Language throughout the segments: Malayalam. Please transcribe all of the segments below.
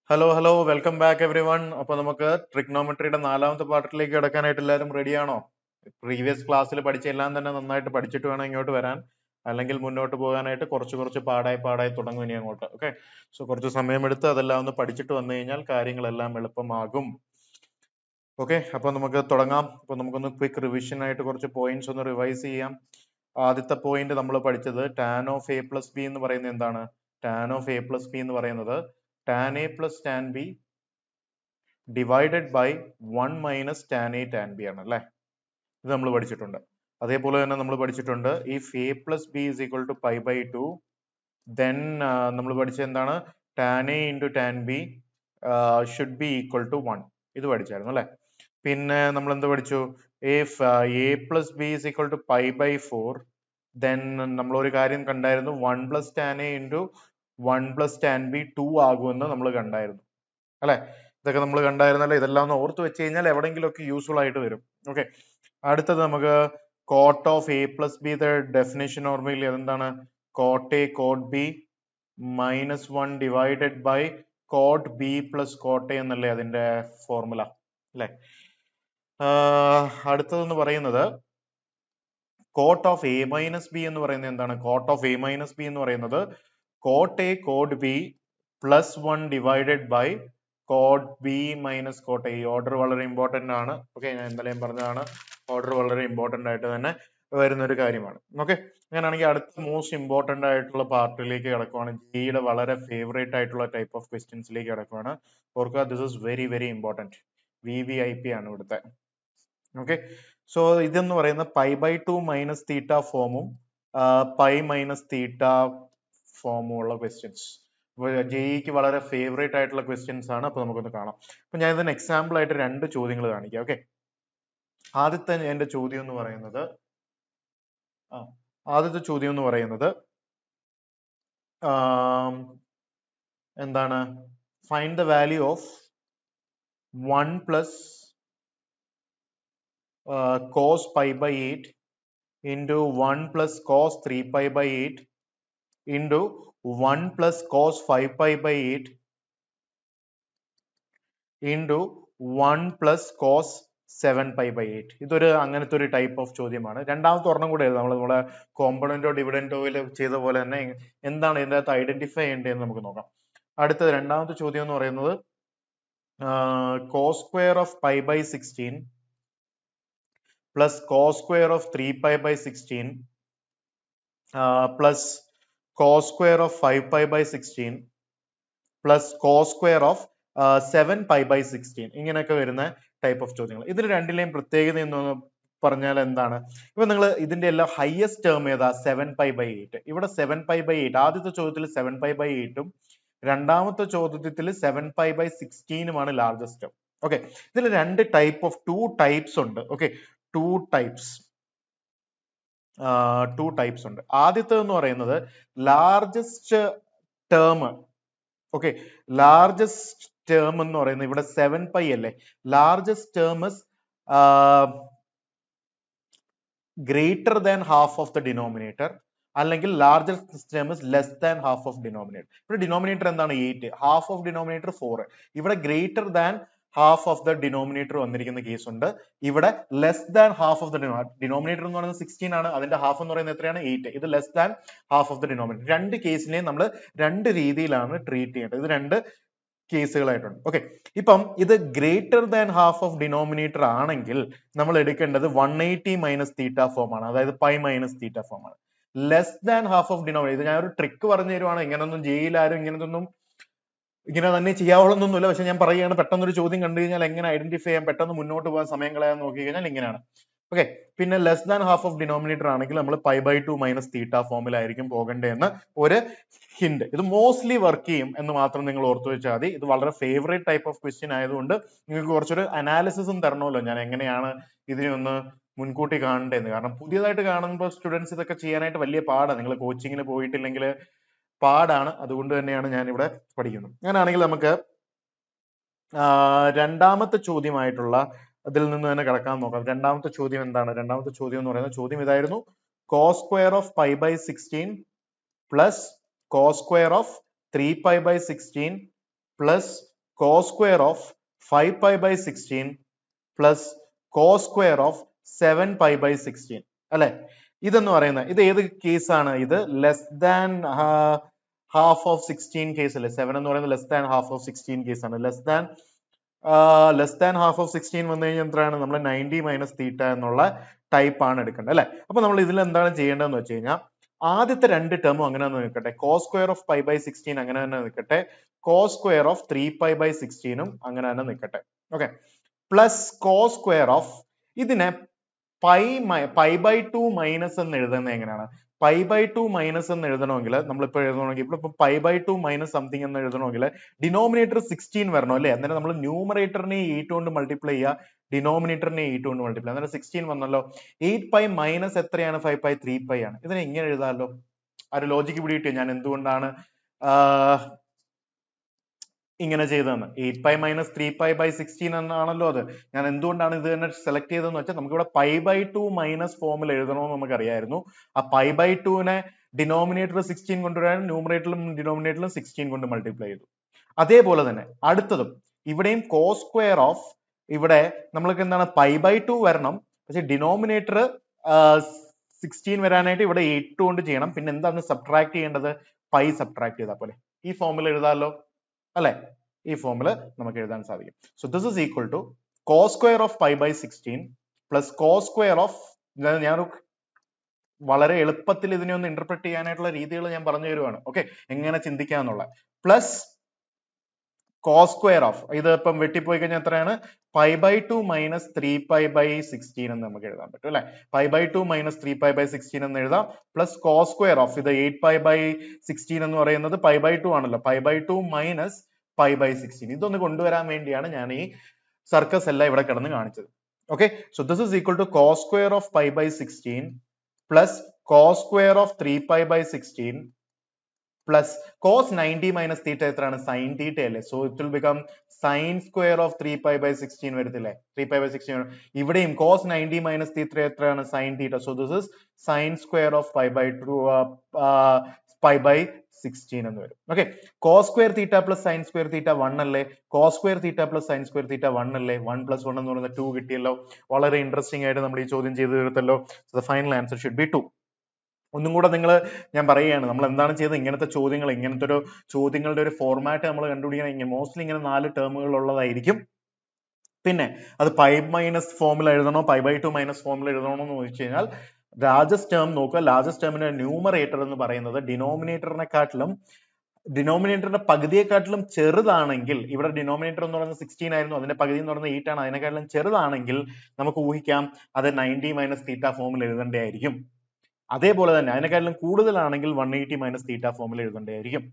Hello welcome back every one. അപ്പൊ നമുക്ക് ട്രിഗ്നോമെട്രിയുടെ നാലാമത്തെ പാർട്ടിലേക്ക് കിടക്കാനായിട്ട് എല്ലാവരും റെഡിയാണോ? പ്രീവിയസ് ക്ലാസ്സിൽ പഠിച്ച എല്ലാം തന്നെ നന്നായിട്ട് പഠിച്ചിട്ട് വേണം ഇങ്ങോട്ട് വരാൻ, അല്ലെങ്കിൽ മുന്നോട്ട് പോകാനായിട്ട് കുറച്ച് കുറച്ച് പാടായി തുടങ്ങും ഇനി അങ്ങോട്ട്. ഓക്കെ, സോ കുറച്ച് സമയമെടുത്ത് അതെല്ലാം ഒന്ന് പഠിച്ചിട്ട് വന്നു കഴിഞ്ഞാൽ കാര്യങ്ങളെല്ലാം എളുപ്പമാകും. ഓക്കെ, അപ്പൊ നമുക്ക് തുടങ്ങാം. അപ്പൊ നമുക്കൊന്ന് ക്വിക്ക് റിവിഷൻ ആയിട്ട് കുറച്ച് പോയിന്റ്സ് ഒന്ന് റിവൈസ് ചെയ്യാം. ആദ്യത്തെ പോയിന്റ് നമ്മൾ പഠിച്ചത് tan of A plus B എന്ന് പറയുന്നത് എന്താണ്? Tan of A plus B എന്ന് പറയുന്നത് tan A plus tan B divided by 1 minus tan A tan B ആണ് അല്ലെ. ഇത് നമ്മൾ പഠിച്ചിട്ടുണ്ട്. അതേപോലെ തന്നെ നമ്മൾ പഠിച്ചിട്ടുണ്ട് if A plus B is equal to pi by 2 then നമ്മൾ പഠിച്ച എന്താണ്? Tan A into tan B should be equal to 1. ഇത് പഠിച്ചായിരുന്നു അല്ലെ. പിന്നെ നമ്മൾ എന്ത് പഠിച്ചു? If A plus B is equal to pi by 4 then നമ്മൾ ഒരു കാര്യം കണ്ടായിരുന്നു, 1 plus tan A into 1 plus tan B 2 ആകുമെന്ന് നമ്മൾ കണ്ടായിരുന്നു അല്ലെ. ഇതൊക്കെ നമ്മൾ കണ്ടായിരുന്നല്ലോ. ഇതെല്ലാം ഒന്ന് ഓർത്ത് വെച്ച് കഴിഞ്ഞാൽ എവിടെയെങ്കിലും ഒക്കെ യൂസ്ഫുൾ ആയിട്ട് വരും. ഓക്കെ, അടുത്തത് നമുക്ക് cot of A plus B definition ഓർമ്മയില്ലേ? അതെന്താണ്? Cot A cot B minus 1 divided by cot B plus cot A എന്നല്ലേ അതിന്റെ ഫോർമുല അല്ലെ. അടുത്തതെന്ന് പറയുന്നത് cot of A minus B എന്ന് പറയുന്നത് എന്താണ്? Cot of A minus B എന്ന് പറയുന്നത് cot A cot B plus 1 divided by cot B minus cot A. ഈ ഓർഡർ വളരെ ഇമ്പോർട്ടന്റ് ആണ്. ഓക്കെ, ഞാൻ ഇന്നലെയും പറഞ്ഞതാണ്, ഓർഡർ വളരെ ഇമ്പോർട്ടന്റ് ആയിട്ട് തന്നെ വരുന്ന ഒരു കാര്യമാണ്. ഓക്കെ, അങ്ങനെയാണെങ്കിൽ അടുത്ത മോസ്റ്റ് ഇമ്പോർട്ടന്റ് ആയിട്ടുള്ള പാർട്ടിലേക്ക് കിടക്കുവാണ്. ജിയുടെ വളരെ ഫേവറേറ്റ് ആയിട്ടുള്ള ടൈപ്പ് ഓഫ് ക്വസ്റ്റ്യൻസിലേക്ക് കിടക്കുവാണ്. ഓർക്കുക, this is very very important. VVIP ആണ് ഇവിടുത്തെ. ഓക്കെ, സോ ഇതെന്ന് പറയുന്ന പൈ ബൈ 2 മൈനസ് തീറ്റ ഫോമും പൈ മൈനസ് തീറ്റ ഫോമും ഉള്ള ക്വസ്റ്റ്യൻസ് ജെഇക്ക് വളരെ ഫേവറേറ്റ് ആയിട്ടുള്ള ക്വസ്റ്റ്യൻസ് ആണ്. അപ്പൊ നമുക്കൊന്ന് കാണാം. അപ്പൊ ഞാൻ ഇതിന് എക്സാമ്പിൾ ആയിട്ട് രണ്ട് ചോദ്യങ്ങൾ കാണിക്കാം. ഓക്കെ, ആദ്യത്തെ എന്റെ ചോദ്യം എന്ന് പറയുന്നത് എന്താണ്? Find the value of 1 plus cos pi by 8 into 1 plus cos 3 pi by 8 into 1 plus cos 5 pi by 8 into 1 plus cos 7 pi by 8. ഇതൊരു അങ്ങനത്തെ ഒരു ടൈപ്പ് ഓഫ് ചോദ്യമാണ്. രണ്ടാമത്തെ ഒരെണ്ണം കൂടെ നമ്മളെ കോമ്പണന്റോ ഡിവിഡന്റോ ചെയ്ത പോലെ തന്നെ എന്താണ് ഇതിന്റെ അകത്ത് ഐഡന്റിഫൈ ചെയ്യേണ്ടതെന്ന് നമുക്ക് നോക്കാം. അടുത്തത് രണ്ടാമത്തെ ചോദ്യം എന്ന് പറയുന്നത് cos square of pi by 16 plus cos square of 3 pi by 16 plus cos square of 5 pi by 16 plus cos square of 7 pi by 16. ഇങ്ങനെയൊക്കെ വരുന്ന ടൈപ്പ് ഓഫ് ചോദ്യങ്ങൾ. ഇതിൽ രണ്ടിലെയും പ്രത്യേകത എന്ന് പറഞ്ഞാൽ എന്താണ്? ഇപ്പൊ നിങ്ങൾ ഇതിന്റെ എല്ലാം ഹയസ്റ്റ് ടേം ഏതാ? 7 pi by 8. ഇവിടെ 7 pi by 8 ആദ്യത്തെ ചോദ്യത്തിൽ 7 pi by 8ഉം രണ്ടാമത്തെ ചോദ്യത്തിൽ 7 pi by 16ഉമാണ് ലാർജസ്റ്റ് ടേം. ഓക്കെ, ഇതിൽ രണ്ട് ടൈപ്പ് ഓഫ് ടു ടൈപ്സ് ഉണ്ട്. ഓക്കെ, ടു ടൈപ്സ് ഉണ്ട്. ആദ്യത്തെ എന്ന് പറയുന്നത് largest term. Okay, largest term എന്ന് പറയുന്നത് ഇവിടെ 7 pi അല്ലേ. Largest term is greater than half of the denominator, അല്ലെങ്കിൽ largest term is less than half of denominator. ഇവിടെ ഡിനോമിനേറ്റർ എന്താണ്? 8, ഹാഫ് ഓഫ് ഡിനോമിനേറ്റർ 4. ഇവിടെ greater than half of the denominator വന്നിരിക്കുന്ന കേസ് ഉണ്ട്. ഇവിടെ less than half of the denominator എന്ന് പറയുന്നത് 16 ആണ്, അതിന്റെ ഹാഫ് എന്ന് പറയുന്നത് എത്രയാണ്? 8. ഇത് less than half of the denominator. രണ്ട് കേസിനെയും നമ്മൾ രണ്ട് രീതിയിലാണ് ട്രീറ്റ് ചെയ്യേണ്ടത്. ഇത് രണ്ട് കേസുകളായിട്ടുണ്ട്. ഓക്കെ, ഇപ്പം ഇത് greater than half of denominator ആണെങ്കിൽ നമ്മൾ എടുക്കേണ്ടത് 180 മൈനസ് തീറ്റ ഫോം ആണ്, അതായത് പൈ മൈനസ് തീറ്റ ഫോം ആണ്. Less than half of denominator, ഇത് ഞാൻ ഒരു ട്രിക്ക് പറഞ്ഞു തരുവാണ്. ഇങ്ങനൊന്നും ജയിലാരും ഇങ്ങനെ തന്നെ ചെയ്യാവുള്ളൊന്നുമില്ല. പക്ഷെ ഞാൻ പറയുകയാണ്, പെട്ടെന്നൊരു ചോദ്യം കണ്ടു കഴിഞ്ഞാൽ എങ്ങനെ ഐഡന്റിഫൈ ചെയ്യാൻ, പെട്ടെന്ന് മുന്നോട്ട് പോകാൻ സമയം കളയാൻ നോക്കി കഴിഞ്ഞാൽ ഇങ്ങനെയാണ്. ഓക്കെ, പിന്നെ less than half of denominator ആണെങ്കിൽ നമ്മൾ പൈ ബൈ 2 മൈനസ് തീറ്റ ഫോമിലായിരിക്കും പോകേണ്ടതെന്ന് ഒരു ഹിന്റ്. ഇത് മോസ്റ്റ്ലി വർക്ക് ചെയ്യും എന്ന് മാത്രം നിങ്ങൾ ഓർത്തു വെച്ചാൽ മതി. ഇത് വളരെ ഫേവറേറ്റ് ടൈപ്പ് ഓഫ് ക്വസ്റ്റ്യൻ ആയതുകൊണ്ട് നിങ്ങൾക്ക് കുറച്ചൊരു അനാലിസിസും തരണമല്ലോ, ഞാൻ എങ്ങനെയാണ് ഇതിനെ ഒന്ന് മുൻകൂട്ടി കാണേണ്ടതെന്ന്. കാരണം പുതിയതായിട്ട് കാണുമ്പോൾ സ്റ്റുഡൻസ് ഇതൊക്കെ ചെയ്യാനായിട്ട് വലിയ പാടാണ്. നിങ്ങൾ കോച്ചിങ്ങിന് പോയിട്ടില്ലെങ്കിൽ പാടാണ്. അതുകൊണ്ട് തന്നെയാണ് ഞാൻ ഇവിടെ പഠിക്കുന്നത്. അങ്ങനെയാണെങ്കിൽ നമുക്ക് രണ്ടാമത്തെ ചോദ്യമായിട്ടുള്ള അതിൽ നിന്ന് തന്നെ കിടക്കാൻ നോക്കാം. രണ്ടാമത്തെ ചോദ്യം എന്താണ്? രണ്ടാമത്തെ ചോദ്യം എന്ന് പറയുന്നത് ചോദ്യം ഇതായിരുന്നു: cos square of pi by 16 plus cos square of 3 pi by 16 plus cos square of 5 pi by 16 plus cos square of 7 pi by 16 അല്ലെ? ഇതെന്ന് പറയുന്നത് ഇത് ഏത് കേസാണ്? ഇത് less than half of 16 case അല്ലേ? 7 എന്ന് പറയുന്നത് ലെസ് ദാൻ ഹാഫ് ഓഫ് 16 കേസാണ്. ലെസ് ദാൻ ഹാഫ് ഓഫ് 16 വന്നു കഴിഞ്ഞാൽ എന്താണ്? നമ്മൾ 90 മൈനസ് തീറ്റ എന്നുള്ള ടൈപ്പ് ആണ് എടുക്കേണ്ടത് അല്ലെ? അപ്പൊ നമ്മൾ ഇതിൽ എന്താണ് ചെയ്യേണ്ടതെന്ന് വെച്ച് കഴിഞ്ഞാൽ ആദ്യത്തെ രണ്ട് ടേമും അങ്ങനെ തന്നെ നിൽക്കട്ടെ. cos square of pi by 16 അങ്ങനെ തന്നെ നിൽക്കട്ടെ. cos square of 3 pi by 16ഉം അങ്ങനെ തന്നെ നിൽക്കട്ടെ. Okay, plus cos square of ഇതിനെ പൈ ബൈ 2 മൈനസ് എന്ന് എഴുതുന്നത് എങ്ങനെയാണ്? പൈ ബൈ 2 മൈനസ് എന്ന് എഴുതണമെങ്കിൽ നമ്മളിപ്പോ എഴുതണമെങ്കിൽ ഇപ്പൊ പൈ ബൈ 2 മൈനസ് സംതിങ് എന്ന് എഴുതണമെങ്കിൽ ഡിനോമിനേറ്റർ 16 വരണം അല്ലേ? അന്നേരം നമ്മൾ ന്യൂമറേറ്ററിനെ 8 കൊണ്ട് മൾട്ടിപ്ലൈ ചെയ്യുക, ഡിനോമിനേറ്ററിനെ 8 കൊണ്ട് മൾട്ടിപ്ലൈ, അന്നേരം 16 വന്നല്ലോ. 8 പൈ മൈനസ് എത്രയാണ്? 5 പൈ 3 പൈ ആണ്. ഇതിനെ ഇങ്ങനെ എഴുതാമല്ലോ. ആ ഒരു ലോജിക്ക് പിടികിട്ടിയോ ഞാൻ എന്തുകൊണ്ടാണ് ഇങ്ങനെ ചെയ്തതെന്ന്? 8 പൈ മൈനസ് 3 പൈ ബൈ 16 എന്നാണല്ലോ അത്. ഞാൻ എന്തുകൊണ്ടാണ് ഇത് തന്നെ സെലക്ട് ചെയ്തതെന്ന് വെച്ചാൽ നമുക്കിവിടെ പൈ ബൈ 2 മൈനസ് ഫോമിൽ എഴുതണമെന്ന് നമുക്കറിയായിരുന്നു. ആ പൈ ബൈ 2നെ ഡിനോമിനേറ്റർ 16 കൊണ്ടുവരാൻ ന്യൂമറേറ്ററിലും ഡിനോമിനേറ്ററിലും 16 കൊണ്ട് മൾട്ടിപ്ലൈ ചെയ്തു. അതേപോലെ തന്നെ അടുത്തതും ഇവിടെയും cos സ്ക്വയർ ഓഫ് ഇവിടെ നമ്മൾക്ക് എന്താണ്? പൈ ബൈ 2 വരണം, പക്ഷെ ഡിനോമിനേറ്റർ 16 വരാനായിട്ട് ഇവിടെ 8 കൊണ്ട് ചെയ്യണം. പിന്നെ എന്താണ് സബ്ട്രാക്ട് ചെയ്യേണ്ടത്? പൈ സബ്ട്രാക്ട് ചെയ്താൽ പോലെ. ഈ ഫോമിൽ എഴുതാമല്ലോ അല്ലെ? ഈ ഫോമിൽ നമുക്ക് എഴുതാൻ സാധിക്കും. So this is equal to cos square of pi by 16 plus cos square of, ഞാൻ വളരെ എളുപ്പത്തിൽ ഇതിനെ ഒന്ന് ഇന്റർപ്രറ്റ് ചെയ്യാനായിട്ടുള്ള രീതികൾ ഞാൻ പറഞ്ഞു തരുവാണ്. ഓക്കെ, എങ്ങനെ ചിന്തിക്കാന്നുള്ള, പ്ലസ് cos സ്ക്വയർ ഓഫ് ഇത് ഇപ്പം വെട്ടിപ്പോയി കഴിഞ്ഞാൽ എത്രയാണ്? Pi by 2 minus 3 pi by 16 എന്ന് നമുക്ക് എഴുതാൻ പറ്റും അല്ലെ? Pi by 2 minus 3 pi by 16 എന്ന് എഴുതാം. പ്ലസ് cos സ്ക്വയർ ഓഫ് ഇത് 8 പൈ ബൈ 16 എന്ന് പറയുന്നത് പൈ ബൈ 2 ആണല്ലോ. Pi by 2 minus pi by 16 ഇതൊന്ന് കൊണ്ടുവരാൻ വേണ്ടിയാണ് ഞാൻ ഈ സർക്കസ് എല്ലാം ഇവിടെ കിടന്ന് കാണിച്ചത്. Okay, so this is equal to cos square of pi by 16 plus cos square of 3 pi by 16 plus cos 90 minus theta എത്രയാണ്? സൈൻ തീറ്റ അല്ലേ? So it will become sine square of 3 pi by 16 വരത്തില്ലേ? 3 പൈ ബൈ 16 ഇവിടെയും cos 90 മൈനസ് തീറ്റ എത്രയാണ്? Sine theta. So this is sine square of pi by 16 എന്ന് വരും. Okay, cos square theta plus sine square theta 1 അല്ലേ? cos square theta plus sine square theta 1 അല്ലേ? 1 പ്ലസ് 1 എന്ന് പറയുന്നത് 2 കിട്ടിയല്ലോ. വളരെ ഇൻട്രസ്റ്റിംഗ് ആയിട്ട് നമ്മൾ ഈ ചോദ്യം ചെയ്ത് തീർത്തല്ലോ. So the final answer should be 2. ഒന്നും കൂടെ ഞാൻ പറയുകയാണ്, നമ്മൾ എന്താണ് ചെയ്തത്? ഇങ്ങനത്തെ ചോദ്യങ്ങൾ, ഇങ്ങനത്തെ ഒരു ചോദ്യങ്ങളുടെ ഒരു ഫോർമാറ്റ് നമ്മൾ കണ്ടുപിടിക്കണം. മോസ്റ്റ്ലി ഇങ്ങനെ 4 ടേമുകൾ ഉള്ളതായിരിക്കും. പിന്നെ അത് പൈ മൈനസ് ഫോമിൽ എഴുതണോ പൈ ബൈ 2 മൈനസ് ഫോമിൽ എഴുതണോ എന്ന് ചോദിച്ചു കഴിഞ്ഞാൽ ലാർജസ്റ്റ് ടേം നോക്കുക. ലാർജസ്റ്റ് ടേമിന്റെ ന്യൂമറേറ്റർ എന്ന് പറയുന്നത് ഡിനോമിനേറ്ററിന്റെ പകുതിയെക്കാട്ടിലും ചെറുതാണെങ്കിൽ, ഇവിടെ ഡിനോമിനേറ്റർ എന്ന് പറയുന്നത് 16 ആയിരുന്നു, അതിന്റെ പകുതി എന്ന് പറയുന്നത് 8 ആണ്, അതിനെക്കാട്ടിലും ചെറുതാണെങ്കിൽ നമുക്ക് ഊഹിക്കാം അത് 90 മൈനസ് തീറ്റ ഫോമിൽ എഴുതേണ്ടതായിരിക്കും. അതേപോലെ തന്നെ അതിനെക്കാട്ടിലും കൂടുതലാണെങ്കിൽ 180 മൈനസ് തീറ്റ ഫോമിൽ എഴുതേണ്ടതായിരിക്കും.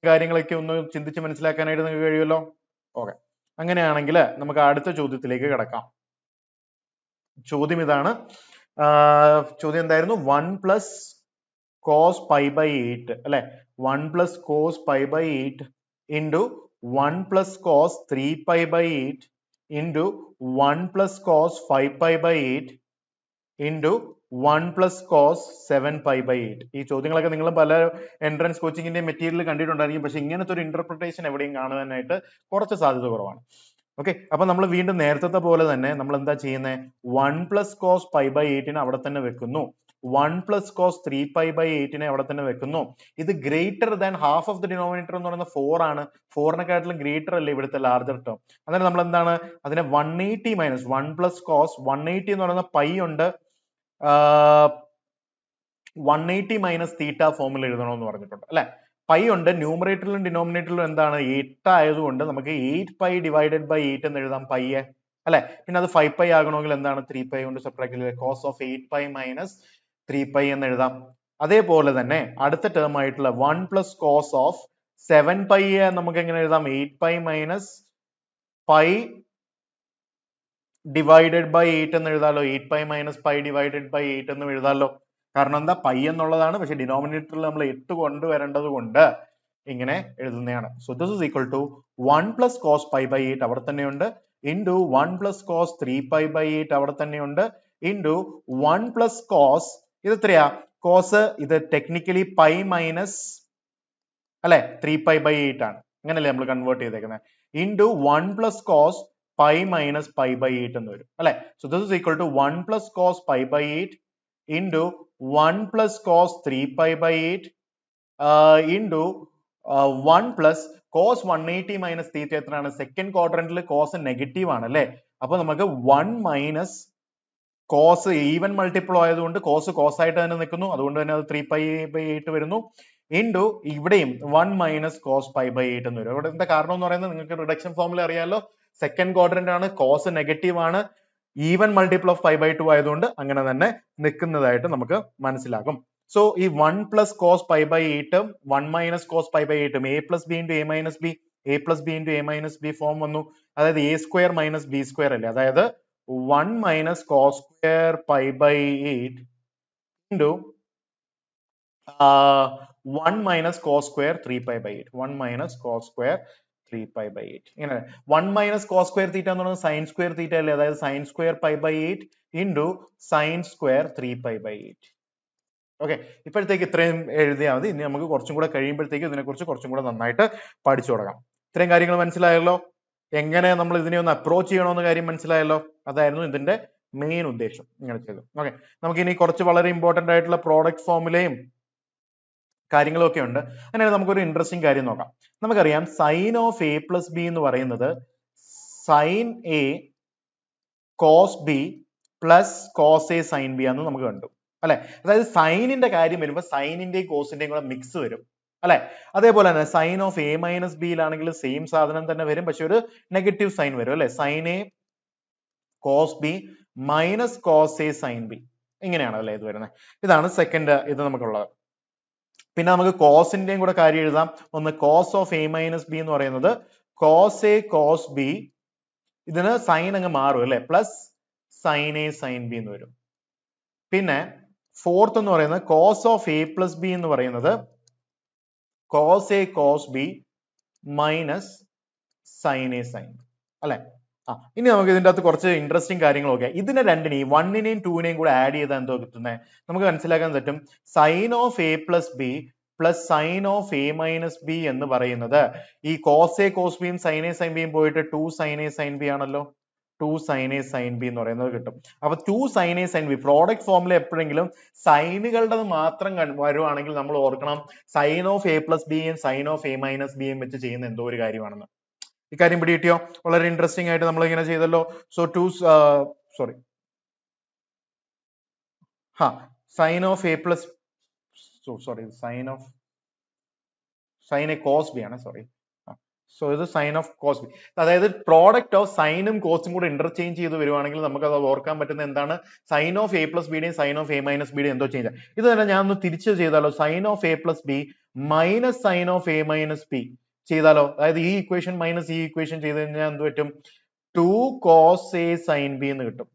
കാര്യങ്ങളൊക്കെ ഒന്ന് ചിന്തിച്ച് മനസ്സിലാക്കാനായിട്ട് നിങ്ങൾക്ക് കഴിയുമല്ലോ. ഓക്കെ, അങ്ങനെയാണെങ്കിൽ നമുക്ക് അടുത്ത ചോദ്യത്തിലേക്ക് കിടക്കാം. ചോദ്യം ഇതാണ്. ചോദ്യം എന്തായിരുന്നു? 1 പ്ലസ് കോസ് പൈ ബൈ 8 അല്ലെ? 1 plus cos pi by 8 into 1 plus cos 3 pi by 8 into 1 plus cos 5 pi by 8 into 1 plus cos 7 pi by 8. ഈ ചോദ്യങ്ങളൊക്കെ നിങ്ങൾ പല എൻട്രൻസ് കോച്ചിങ്ങിന്റെ മെറ്റീരിയൽ കണ്ടിട്ടുണ്ടായിരിക്കും. പക്ഷെ ഇങ്ങനത്തെ ഒരു ഇന്റർപ്രിട്ടേഷൻ എവിടെയും കാണുവാനായിട്ട് കുറച്ച് സാധ്യത കുറവാണ്. ഓക്കെ, അപ്പൊ നമ്മൾ വീണ്ടും നേരത്തെ പോലെ തന്നെ നമ്മൾ എന്താ ചെയ്യുന്നത്? 1 പ്ലസ് കോസ് പൈ ബൈ 8നെ അവിടെ തന്നെ വെക്കുന്നു. 1 പ്ലസ് കോസ് 3 പൈ ബൈ 8നെ അവിടെ തന്നെ വെക്കുന്നു. ഇത് greater than half of the denominator എന്ന് പറയുന്നത് 4 ആണ്. 4നെക്കാട്ടിലും ഗ്രേറ്റർ അല്ലേ ഇവിടുത്തെ ലാർജർ ടേം. അന്നേരം നമ്മൾ എന്താണ് അതിനെ 180 മൈനസ് 1 പ്ലസ് കോസ് 180 എന്ന് പറയുന്ന പൈ ഉണ്ട്, 180 മൈനസ് തീറ്റ ഫോമിൽ എഴുതണമെന്ന് പറഞ്ഞിട്ടുണ്ട് അല്ലെ? പൈ ഉണ്ട്, ന്യൂമറേറ്ററിലും ഡിനോമിനേറ്ററിലും എന്താണ് 8 ആയതുകൊണ്ട് നമുക്ക് 8 പൈ ഡിവൈഡഡ് ബൈ 8 എന്ന് എഴുതാം പൈയെ അല്ലെ? പിന്നെ അത് 5 പൈ ആകണമെങ്കിൽ എന്താണ് 3 പൈ കൊണ്ട് സബ്ട്രാക്ട് ചെയ്ത് cos of 8 pi minus 3 pi എന്ന് എഴുതാം. അതേപോലെ തന്നെ അടുത്ത ടേം ആയിട്ടുള്ള 1 പ്ലസ് കോസ് ഓഫ് 7 പൈ നമുക്ക് എങ്ങനെ എഴുതാം? 8 pi minus pi divided by 8 എന്ന് എഴുതാലോ. 8 pi minus pi divided by 8 എന്ന് എഴുതാലോ. കാരണം എന്താ? പൈ എന്നുള്ളതാണ്, പക്ഷെ ഡിനോമിനേറ്ററിൽ നമ്മൾ 8 കൊണ്ടുവരേണ്ടത് കൊണ്ട് ഇങ്ങനെ എഴുതുന്നതാണ്. So this is equal to 1 plus cos pi by 8 അവിടെ തന്നെയുണ്ട്, into 1 plus cos 3 pi by 8 അവിടെ തന്നെയുണ്ട്, ഇൻറ്റു 1 പ്ലസ് കോസ് ഇത് എത്രയാ? കോസ് ഇത് ടെക്നിക്കലി പൈ മൈനസ് അല്ലെ 3 പൈ ബൈ 8 ആണ്. അങ്ങനല്ലേ നമ്മൾ കൺവേർട്ട് ചെയ്തേക്കുന്നത്. Into 1 plus cos pi minus pi by 8 എന്ന് വരും അല്ലെ. So this is equal to 1 plus cos pi by 8 into 1 plus cos 3 pi by 8 into 1 plus cos 180 minus theta എത്രയാണ്? സെക്കൻഡ് ക്വാഡ്രന്റിൽ കോസ് നെഗറ്റീവ് ആണ് അല്ലെ. അപ്പൊ നമുക്ക് 1 മൈനസ് കോസ് ഈവൻ മൾട്ടിപ്പിൾ ആയതുകൊണ്ട് കോസ് കോസ് ആയിട്ട് തന്നെ നിൽക്കുന്നു, അതുകൊണ്ട് തന്നെ അത് 3 പൈ ബൈ 8 വരുന്നു. ഇൻറ്റു ഇവിടെയും 1 മൈനസ് കോസ് പൈ ബൈ 8 എന്ന് വരും. ഇവിടെ എന്താ കാരണം എന്ന് പറയുന്നത് നിങ്ങൾക്ക് റിഡക്ഷൻ ഫോമിൽ അറിയാലോ, സെക്കൻഡ് ക്വാഡ്രന്റ് ആണ്, കോസ് നെഗറ്റീവ് ആണ്, even multiple of pi by 2 ആയതുകൊണ്ട് അങ്ങനെ തന്നെ നിൽക്കുന്നതായിട്ട് നമുക്ക് മനസ്സിലാകും. സോ ഈ 1 plus cos pi by 8 1 minus cos pi by 8 a plus B into A minus b, a plus B into A minus b form വന്നു. അതായത് a square minus B square അല്ലേ, അതായത് 1 minus cos square pi by 8 into 1 minus cos square 3 pi by 8, 1 minus cos square 3 pi by 8 ഇങ്ങനെ. 1 മൈനസ് കോസ് സ്ക്വയർ തീറ്റ എന്ന് പറയുന്നത് സൈൻ സ്ക്വയർ തീറ്റ അല്ലേ, അതായത് sine square pi by 8 into sine square 3 pi by 8. Okay, ഇപ്പോഴത്തേക്ക് ഇത്രയും എഴുതിയാൽ മതി. ഇനി നമുക്ക് കുറച്ചും കൂടെ കഴിയുമ്പോഴത്തേക്ക് ഇതിനെക്കുറിച്ച് കുറച്ചും കൂടെ നന്നായിട്ട് പഠിച്ചു തുടങ്ങാം. ഇത്രയും കാര്യങ്ങൾ മനസ്സിലായല്ലോ, എങ്ങനെ നമ്മൾ ഇതിനെ ഒന്ന് അപ്രോച്ച് ചെയ്യണമെന്ന കാര്യം മനസ്സിലായല്ലോ. അതായിരുന്നു ഇതിന്റെ മെയിൻ ഉദ്ദേശം, ഇങ്ങനെ ചെയ്തു. ഓക്കെ, നമുക്ക് ഇനി കുറച്ച് വളരെ ഇമ്പോർട്ടന്റ് ആയിട്ടുള്ള പ്രോഡക്റ്റ് ഫോമിലെയും കാര്യങ്ങളും ഒക്കെ ഉണ്ട്. അങ്ങനെ നമുക്കൊരു ഇൻട്രസ്റ്റിംഗ് കാര്യം നോക്കാം. നമുക്കറിയാം sine of A plus B എന്ന് പറയുന്നത് sine A cos B plus cos A sine b ആണെന്ന് നമുക്ക് കണ്ടു അല്ലെ. അതായത് സൈനിന്റെ കാര്യം വരുമ്പോൾ സൈനിന്റെയും കോസിന്റെയും കൂടെ മിക്സ് വരും അല്ലെ. അതേപോലെ തന്നെ സൈൻ ഓഫ് എ മൈനസ് ബിയിലാണെങ്കിൽ സെയിം സാധനം തന്നെ വരും, പക്ഷെ ഒരു നെഗറ്റീവ് സൈൻ വരും അല്ലെ. Sine A cos B minus cos A sine B, ഇങ്ങനെയാണ് അല്ലെ ഇത് വരുന്നത്. ഇതാണ് സെക്കൻഡ് ഇത് നമുക്കുള്ളത്. പിന്നെ നമുക്ക് കോസിന്റെയും കൂടെ കാര്യം എഴുതാം. ഒന്ന് cos of A minus B എന്ന് പറയുന്നത് കോസ് എ കോസ് ബി, ഇതിന് സൈൻ അങ്ങ് മാറും അല്ലെ, plus sine a sine B എന്ന് വരും. പിന്നെ ഫോർത്ത് എന്ന് പറയുന്നത് cos of A plus B എന്ന് പറയുന്നത് cos a cos B minus sine a sine B അല്ലെ. ഇനി നമുക്ക് ഇതിന്റെ അകത്ത് കുറച്ച് ഇൻട്രസ്റ്റിംഗ് കാര്യങ്ങൾ നോക്കാം. ഇതിനെ രണ്ടിനെയും 1നെയും 2നെയും കൂടെ ആഡ് ചെയ്താൽ എന്തോ കിട്ടുന്നത് നമുക്ക് മനസ്സിലാക്കാൻ പറ്റും. Sine of A plus b plus sine of A minus B എന്ന് പറയുന്നത് ഈ കോസ് എ കോസ് ബിയും സൈൻ എ സൈൻ ബിയും പോയിട്ട് 2 സൈൻ എ സൈൻ ബി ആണല്ലോ, 2 സൈൻ എ സൈൻ ബി എന്ന് പറയുന്നത് കിട്ടും. അപ്പൊ 2 sine a sine b product ഫോമിൽ എപ്പോഴെങ്കിലും സൈനുകളുടെ മാത്രം വരുവാണെങ്കിൽ നമ്മൾ ഓർക്കണം സൈൻ ഓഫ് എ പ്ലസ് ബിയും സൈൻ ഓഫ് എ മൈനസ് ബിയും വെച്ച് ചെയ്യുന്ന എന്തോ ഒരു കാര്യമാണെന്ന്. ഇക്കാര്യം പിടികിട്ടിയോ? വളരെ ഇൻട്രസ്റ്റിംഗ് ആയിട്ട് നമ്മൾ ഇങ്ങനെ ചെയ്തല്ലോ. So sine of A plus sine A cos B ആണ്, സോറി. സോ ഇത് സൈൻ ഓഫ് കോസ് ബി, അതായത് പ്രോഡക്റ്റ് ഓഫ് സൈനും കോസും കൂടെ ഇന്റർചേഞ്ച് ചെയ്ത് വരുവാണെങ്കിൽ നമുക്ക് അത് ഓർക്കാൻ പറ്റുന്ന എന്താണ്, സൈൻ ഓഫ് എ പ്ലസ് ബിയുടെയും സൈൻ ഓഫ് എ മൈനസ് ബിയുടെയും എന്തോ ചേഞ്ച്. ഇത് തന്നെ ഞാൻ ഒന്ന് തിരിച്ച് ചെയ്താലോ, sine of A plus B minus sine of A minus B ചെയ്താലോ. അതായത് ഈ ഇക്വേഷൻ മൈനസ് ഈ ഇക്വേഷൻ ചെയ്ത് കഴിഞ്ഞാൽ എന്ത് പറ്റും, 2 കോസ് എ സൈൻ ബി എന്ന് കിട്ടും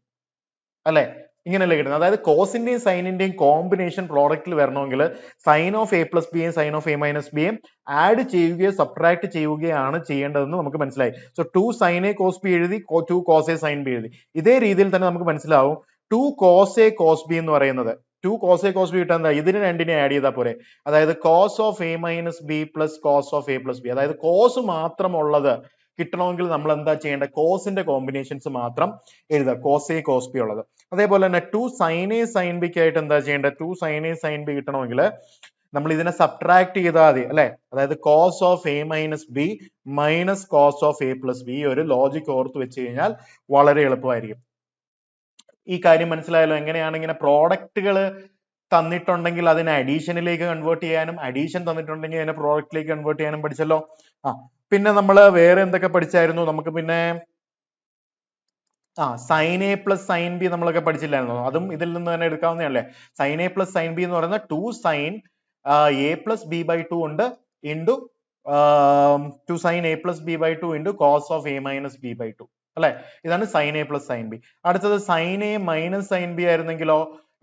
അല്ലെ. ഇങ്ങനെയല്ലേ കിട്ടുന്നത്. അതായത് കോസിന്റെയും സൈനിന്റെയും കോമ്പിനേഷൻ പ്രോഡക്റ്റിൽ വരണമെങ്കിൽ സൈൻ ഓഫ് എ പ്ലസ് ബിയും സൈൻ ഓഫ് എ മൈനസ് ബിയും ആഡ് ചെയ്യുകയോ സബ്ട്രാക്ട് ചെയ്യുകയാണ് ചെയ്യേണ്ടതെന്ന് നമുക്ക് മനസ്സിലായി. So 2 sine A cos b എഴുതി, 2 കോസ് എ സൈൻ ബി എഴുതി. ഇതേ രീതിയിൽ തന്നെ നമുക്ക് മനസ്സിലാവും 2 കോസ് എ കോസ് ബി എന്ന് പറയുന്നത് 2 കോസ് എ കോസ് ബി കിട്ടാൻ എന്താ, ഇതിന് രണ്ടിനെ ആഡ് ചെയ്താൽ പോരെ. അതായത് cos of A minus b plus cos of A plus b, അതായത് കോസ് മാത്രം ഉള്ളത് കിട്ടണമെങ്കിൽ നമ്മൾ എന്താ ചെയ്യേണ്ടത്, കോസിന്റെ കോമ്പിനേഷൻസ് മാത്രം എഴുതുക, കോസ് എ കോസ് ബി ഉള്ളത്. അതേപോലെ തന്നെ 2 സൈൻ എ സൈൻ ബിക്ക് ആയിട്ട് എന്താ ചെയ്യേണ്ടത്, 2 സൈൻ എ സൈൻ ബി കിട്ടണമെങ്കിൽ നമ്മൾ ഇതിനെ സബ്ട്രാക്ട് ചെയ്താൽ മതി അല്ലെ. അതായത് cos of A minus b minus cos of A plus b, ഒരു ലോജിക് ഓർത്ത് വെച്ച് കഴിഞ്ഞാൽ വളരെ എളുപ്പമായിരിക്കും. ഈ കാര്യം മനസ്സിലായല്ലോ. എങ്ങനെയാണ് ഇങ്ങനെ പ്രോഡക്റ്റുകൾ തന്നിട്ടുണ്ടെങ്കിൽ അതിനെ അഡീഷനിലേക്ക് കൺവേർട്ട് ചെയ്യാനും, അഡീഷൻ തന്നിട്ടുണ്ടെങ്കിൽ അതിനെ പ്രോഡക്റ്റിലേക്ക് കൺവേർട്ട് ചെയ്യാനും പഠിച്ചല്ലോ. പിന്നെ നമ്മൾ വേറെ എന്തൊക്കെ പഠിച്ചായിരുന്നു, നമുക്ക് പിന്നെ sine A plus sine B നമ്മളൊക്കെ പഠിച്ചില്ലായിരുന്നോ, അതും ഇതിൽ നിന്ന് തന്നെ എടുക്കാവുന്നതല്ലേ. Sine A plus sine B എന്ന് പറയുന്നത് 2 sine A plus B by 2 ഉണ്ട് into 2 sine A plus B by 2 into cos of A minus B by 2 അല്ലെ. ഇതാണ് sine A plus sine B. അടുത്തത് sine A minus sine B ആയിരുന്നെങ്കിലോ,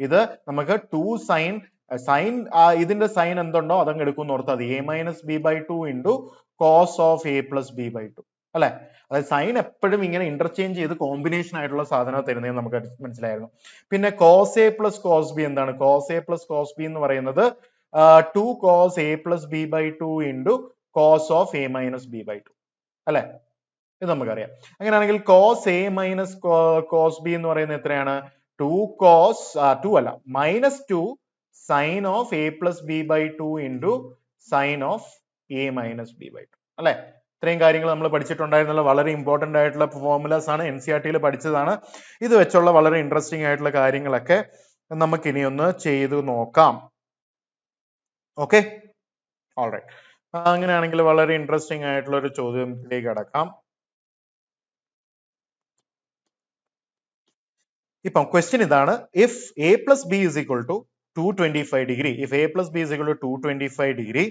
ഇത് നമുക്ക് 2 സൈൻ ഇതിന്റെ സൈൻ എന്തുണ്ടോ അതങ്ങ് എടുക്കും ഓർത്താൽ മതി, a minus B by 2 into cos of A plus B by 2 അല്ലെ. അതായത് സൈൻ എപ്പോഴും ഇങ്ങനെ ഇന്റർചേഞ്ച് ചെയ്ത് കോമ്പിനേഷൻ ആയിട്ടുള്ള സാധനം തരുന്നതെന്ന് നമുക്ക് മനസ്സിലായിരുന്നു. പിന്നെ cos A plus cos B എന്താണ്, cos A plus cos B എന്ന് പറയുന്നത് 2 cos A plus B by 2 into cos of A minus B by 2 അല്ലെ. ഇത് നമുക്കറിയാം. അങ്ങനെയാണെങ്കിൽ cos A minus cos B എന്ന് പറയുന്നത് എത്രയാണ്? 2 കോസ് 2 അല്ല -2 sine of A plus B by 2 into sine of A minus B by 2 അല്ലെ? ഇത്രയും കാര്യങ്ങൾ നമ്മൾ പഠിച്ചിട്ടുണ്ടായിരുന്നല്ലോ. വളരെ ഇമ്പോർട്ടന്റ് ആയിട്ടുള്ള ഫോർമുലാസ് ആണ്, NCERT പഠിച്ചതാണ്. ഇത് വെച്ചുള്ള വളരെ ഇൻട്രസ്റ്റിംഗ് ആയിട്ടുള്ള കാര്യങ്ങളൊക്കെ നമുക്ക് ഇനി ഒന്ന് ചെയ്തു നോക്കാം. Okay, alright. അങ്ങനെയാണെങ്കിൽ വളരെ ഇൻട്രസ്റ്റിംഗ് ആയിട്ടുള്ള ഒരു ചോദ്യത്തിലേക്ക് കടക്കാം. ഇപ്പം ക്വസ്റ്റ്യൻ ഇതാണ്, if A plus B is equal to 225 degree, if a plus b is equal to 225 degree,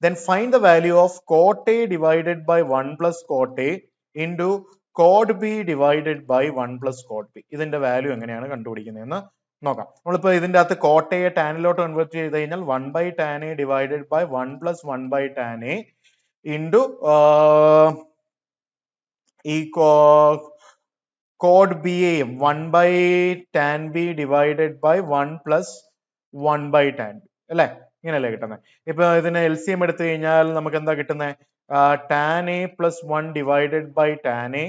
then find the value of cot a divided by 1 plus cot a into cot b divided by 1 plus cot b. ഇതിന്റെ വാല്യൂ എങ്ങനെയാണ് കണ്ടുപിടിക്കുന്നതെന്ന് നോക്കാം. നമ്മളിപ്പോ ഇതിന്റെ അകത്ത് cot a ടാനിലോട്ട് കൺവേർട്ട് ചെയ്ത് കഴിഞ്ഞാൽ 1 by tan a divided by 1 plus 1 by tan a into ഈ cot b യും 1 by tan b divided by 1 plus 1 by tan b അല്ലെ? ഇങ്ങനെയല്ലേ കിട്ടുന്നത്. ഇപ്പൊ ഇതിന് LCM എടുത്തു കഴിഞ്ഞാൽ നമുക്ക് എന്താ കിട്ടുന്നത്? tan a plus 1 divided by tan a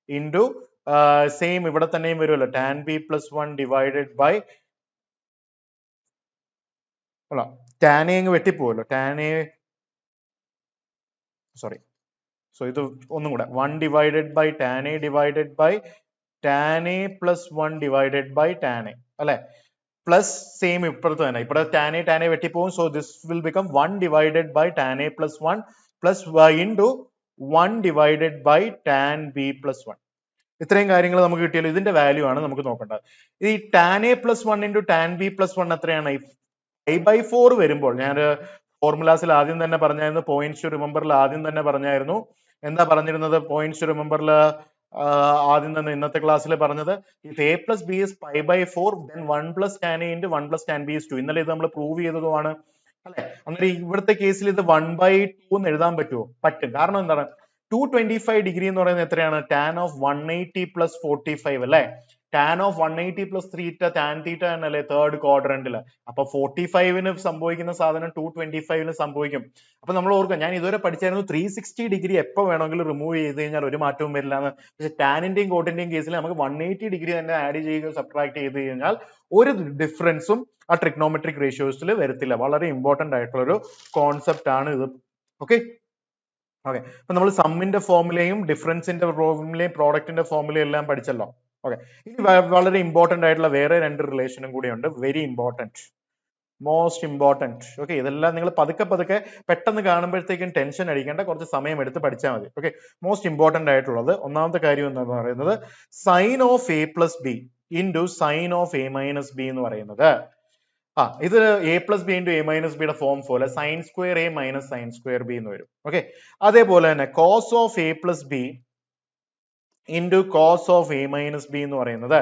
into same ഇവിടെ തന്നെയും വരുമല്ലോ, tan b plus 1 divided by അല്ല tan a അങ്ങ് വെട്ടിപ്പോവല്ലോ, tan a സോറി, സോ ഇത് ഒന്നും കൂടെ 1 divided by tan a divided by tan a plus 1 divided by tan a അല്ലെ? പ്ലസ് സെയിം ഇപ്പുറത്ത് തന്നെ, ഇവിടെ tan a വെട്ടിപ്പോവും. So this will become 1 divided by tan a plus 1 plus into 1 divided by tan b plus 1. ഇത്രയും കാര്യങ്ങൾ നമുക്ക് കിട്ടിയാലും ഇതിന്റെ വാല്യൂ ആണ് നമുക്ക് നോക്കേണ്ടത്. ഈ tan a plus 1 into tan b plus 1 എത്രയാണ്? 5/4 വരുമ്പോൾ, ഞാൻ ഫോർമുലാസിൽ ആദ്യം തന്നെ പറഞ്ഞായിരുന്നു, പോയിന്റ്സ് ടു റിമെമ്പറിൽ ആദ്യം തന്നെ പറഞ്ഞായിരുന്നു. എന്താ പറഞ്ഞിരുന്നത് പോയിന്റ്സ് ടു റിമെമ്പറിൽ? ആദ്യം തന്നെ ഇന്നത്തെ ക്ലാസ്സിൽ പറഞ്ഞത്, if a plus b is pi/4 then 1 plus tan a into 1 plus tan b is 2. ഇന്നലെ ഇത് നമ്മൾ പ്രൂവ് ചെയ്തതുമാണ് അല്ലെ? അന്നേരം ഇവിടുത്തെ കേസിൽ ഇത് 1/2 എന്ന് എഴുതാൻ പറ്റുമോ? പറ്റും. കാരണം എന്താണ്? 225 ഡിഗ്രി എന്ന് പറയുന്നത് എത്രയാണ്? tan of 180 plus 45 അല്ലെ? tan of 180 plus theta tan theta എന്നല്ലേ തേർഡ് ക്വാഡ്രന്റില്. അപ്പൊ 45ന് സംഭവിക്കുന്ന സാധനം 225ന് സംഭവിക്കും. അപ്പൊ നമ്മൾ ഓർക്കുക, ഞാൻ ഇതുവരെ പഠിച്ചായിരുന്നു 360 ഡിഗ്രി എപ്പോ വേണമെങ്കിലും റിമൂവ് ചെയ്ത് കഴിഞ്ഞാൽ ഒരു മാറ്റവും വരില്ല എന്ന്. പക്ഷെ ടാനിന്റെയും കോട്ടിന്റെയും കേസിൽ നമുക്ക് 180 ഡിഗ്രി തന്നെ ആഡ് ചെയ്യുക, സബ്ട്രാക്ട് ചെയ്ത് കഴിഞ്ഞാൽ ഒരു ഡിഫറൻസും ആ ട്രിഗ്നോമെട്രിക് റേഷ്യോസിൽ വരത്തില്ല. വളരെ ഇമ്പോർട്ടന്റ് ആയിട്ടുള്ള ഒരു കോൺസെപ്റ്റ് ആണ് ഇത്. ഓക്കെ ഓക്കെ, അപ്പൊ നമ്മൾ സമ്മിന്റെ ഫോർമുലയും ഡിഫറൻസിന്റെ ഫോർമുലയും പ്രോഡക്റ്റിന്റെ ഫോർമുലയും എല്ലാം പഠിച്ചല്ലോ. ഓക്കെ, ഇനി വളരെ ഇമ്പോർട്ടന്റ് ആയിട്ടുള്ള വേറെ രണ്ട് റിലേഷനും കൂടി ഉണ്ട്. Very important, most important. Okay, ഇതെല്ലാം നിങ്ങൾ പതുക്കെ പതുക്കെ പെട്ടെന്ന് കാണുമ്പോഴത്തേക്കും ടെൻഷൻ അടിക്കേണ്ട, കുറച്ച് സമയം എടുത്ത് പഠിച്ചാൽ മതി. ഓക്കെ, മോസ്റ്റ് ഇമ്പോർട്ടന്റ് ആയിട്ടുള്ളത് ഒന്നാമത്തെ കാര്യം എന്ന് പറയുന്നത് sine of A plus B into sine of A minus B എന്ന് പറയുന്നത്. ഇത് a plus B into A minus ബിയുടെ ഫോം പോലെ sine square a minus sine square b എന്ന് വരും. ഓക്കെ, അതേപോലെ തന്നെ cos of A plus B into cos of A minus B എന്ന് പറയുന്നത്,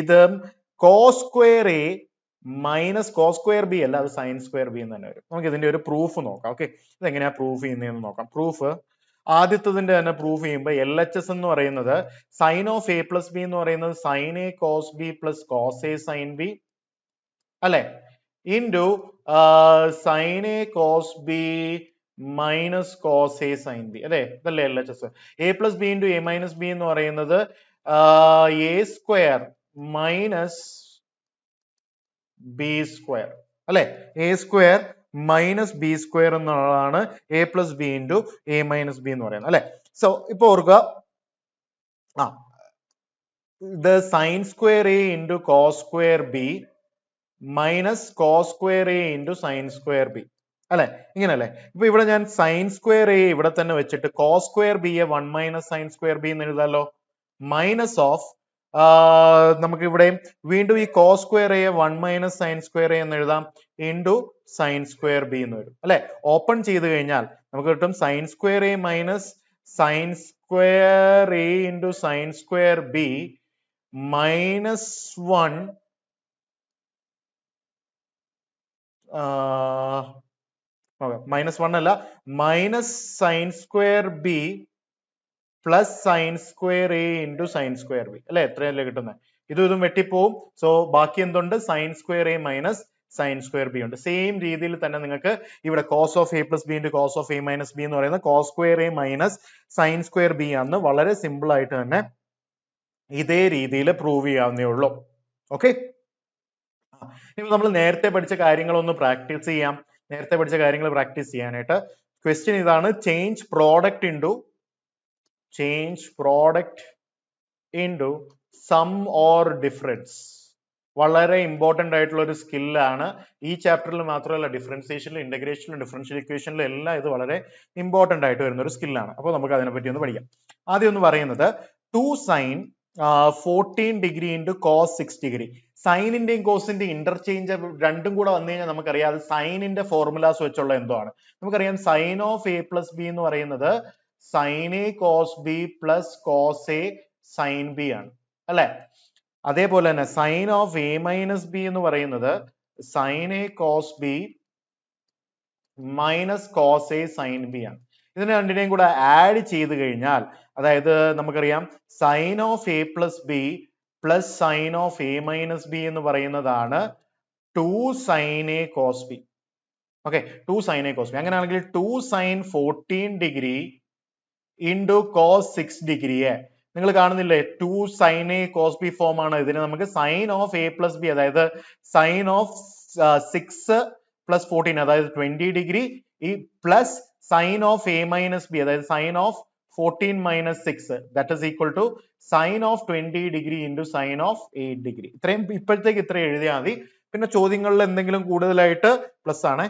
ഇത് cos square a minus cos square b അല്ല, അത് സൈൻ സ്ക്വയർ ബി എന്ന് തന്നെ വരും. നമുക്ക് ഇതിന്റെ ഒരു പ്രൂഫ് നോക്കാം. ഓക്കെ, ഇതെങ്ങനെയാ പ്രൂഫ് ചെയ്യുന്നതെന്ന് നോക്കാം. പ്രൂഫ് ആദ്യത്തതിന്റെ തന്നെ പ്രൂഫ് ചെയ്യുമ്പോൾ LHS എന്ന് പറയുന്നത് sine of A plus B എന്ന് പറയുന്നത് sine A cos B plus cos A sine B അല്ലെ, into sine A cos B minus cos A sine B അല്ലെ, ഇതല്ലേ LHS. A plus B into A minus B എന്ന് പറയുന്നത് A square minus B square അല്ലെ, A square minus B square എന്നുള്ളതാണ് A plus B into A minus B എന്ന് പറയുന്നത് അല്ലെ. സോ ഇപ്പൊ ഓർക്കുക, ഇത് sign square a into cos square b minus cos square a into sine square b അല്ലെ, ഇങ്ങനല്ലേ. ഇപ്പൊ ഇവിടെ ഞാൻ സൈൻ സ്ക്വയർ എ ഇവിടെ തന്നെ വെച്ചിട്ട് cos square b a 1 minus sine square b എന്ന് എഴുതാലോ, മൈനസ് ഓഫ് നമുക്ക് ഇവിടെ വീണ്ടും ഈ cos square a 1 minus sine square a എന്ന് എഴുതാം, ഇൻറ്റു സൈൻ സ്ക്വയർ ബി എന്ന് വരും അല്ലെ. ഓപ്പൺ ചെയ്ത് കഴിഞ്ഞാൽ നമുക്ക് കിട്ടും sine square a minus sine square a into sine square b minus 1 minus 1 അല്ല, minus sine square b plus sine square a into sine square b അല്ലെ. എത്രയല്ലേ കിട്ടുന്നത്? ഇതും വെട്ടിപ്പോവും. സോ ബാക്കി എന്തുണ്ട്? Sine square a minus sine square b ഉണ്ട്. സെയിം രീതിയിൽ തന്നെ നിങ്ങൾക്ക് ഇവിടെ cos of A plus B into cos of A minus B എന്ന് പറയുന്നത് cos square a minus sine square B ആണെന്ന് വളരെ സിമ്പിൾ ആയിട്ട് തന്നെ ഇതേ രീതിയിൽ പ്രൂവ് ചെയ്യാവുന്നേ ഉള്ളൂ. ഓക്കെ, ഇനി നമ്മൾ നേരത്തെ പഠിച്ച കാര്യങ്ങളൊന്ന് പ്രാക്ടീസ് ചെയ്യാം. നേരത്തെ പഠിച്ച കാര്യങ്ങൾ പ്രാക്ടീസ് ചെയ്യാനായിട്ട് ക്വസ്റ്റ്യൻ ഇതാണ്: change product into sum or difference. വളരെ ഇമ്പോർട്ടന്റ് ആയിട്ടുള്ള ഒരു സ്കില്ലാണ്. ഈ ചാപ്റ്ററിൽ മാത്രമല്ല, ഡിഫറൻസിയേഷനിലും ഇന്റഗ്രേഷനിലും ഡിഫറൻഷ്യൽ ഇക്വേഷനിലും എല്ലാം ഇത് വളരെ ഇമ്പോർട്ടന്റ് ആയിട്ട് വരുന്ന ഒരു സ്കില്ലാണ്. അപ്പോൾ നമുക്ക് അതിനെപ്പറ്റി ഒന്ന് പഠിക്കാം. ആദ്യം ഒന്ന് പറയുന്നത് 2 sin 14 degree into cos 6 degree. സൈനിന്റെയും കോസിന്റെയും ഇന്റർചേഞ്ച് രണ്ടും കൂടെ വന്നു കഴിഞ്ഞാൽ നമുക്കറിയാം അത് സൈനിന്റെ ഫോർമുലാസ് വെച്ചുള്ള എന്തോ ആണ്. നമുക്കറിയാം sine of A plus B എന്ന് പറയുന്നത് sine A cos B plus cos A sine b ആണ് അല്ലെ. അതേപോലെ തന്നെ sine of A minus B എന്ന് പറയുന്നത് sine A cos B minus cos A sine b ആണ്. ഇതിനെ രണ്ടിനെയും കൂടെ ആഡ് ചെയ്ത് കഴിഞ്ഞാൽ, അതായത് നമുക്കറിയാം sine of A plus b plus sine of A minus B എന്ന് പറയുന്നതാണ് 2 sine A cos b. Okay, 2 sine A cos b. അങ്ങനെയാണെങ്കിൽ 2 സൈൻ 14 ഡിഗ്രി ഇൻറ്റു കോസ് 6 ഡിഗ്രിയെ നിങ്ങൾ കാണുന്നില്ലേ, 2 sine A cos b form ആണ്. ഇതിന് നമുക്ക് sine of A plus b, അതായത് സൈൻ ഓഫ് 6 പ്ലസ് 14 അതായത് 20 ഡിഗ്രി, ഈ plus sine of A minus b അതായത് sine of 14 minus 6 that is equal to sine of 20 degree into sine of 8 degree. ഇത്രയും ഇപ്പോഴത്തേക്ക് ഇത്രയും എഴുതിയാൽ മതി. പിന്നെ ചോദ്യങ്ങളിൽ എന്തെങ്കിലും കൂടുതലായിട്ട് പ്ലസ് ആണ്.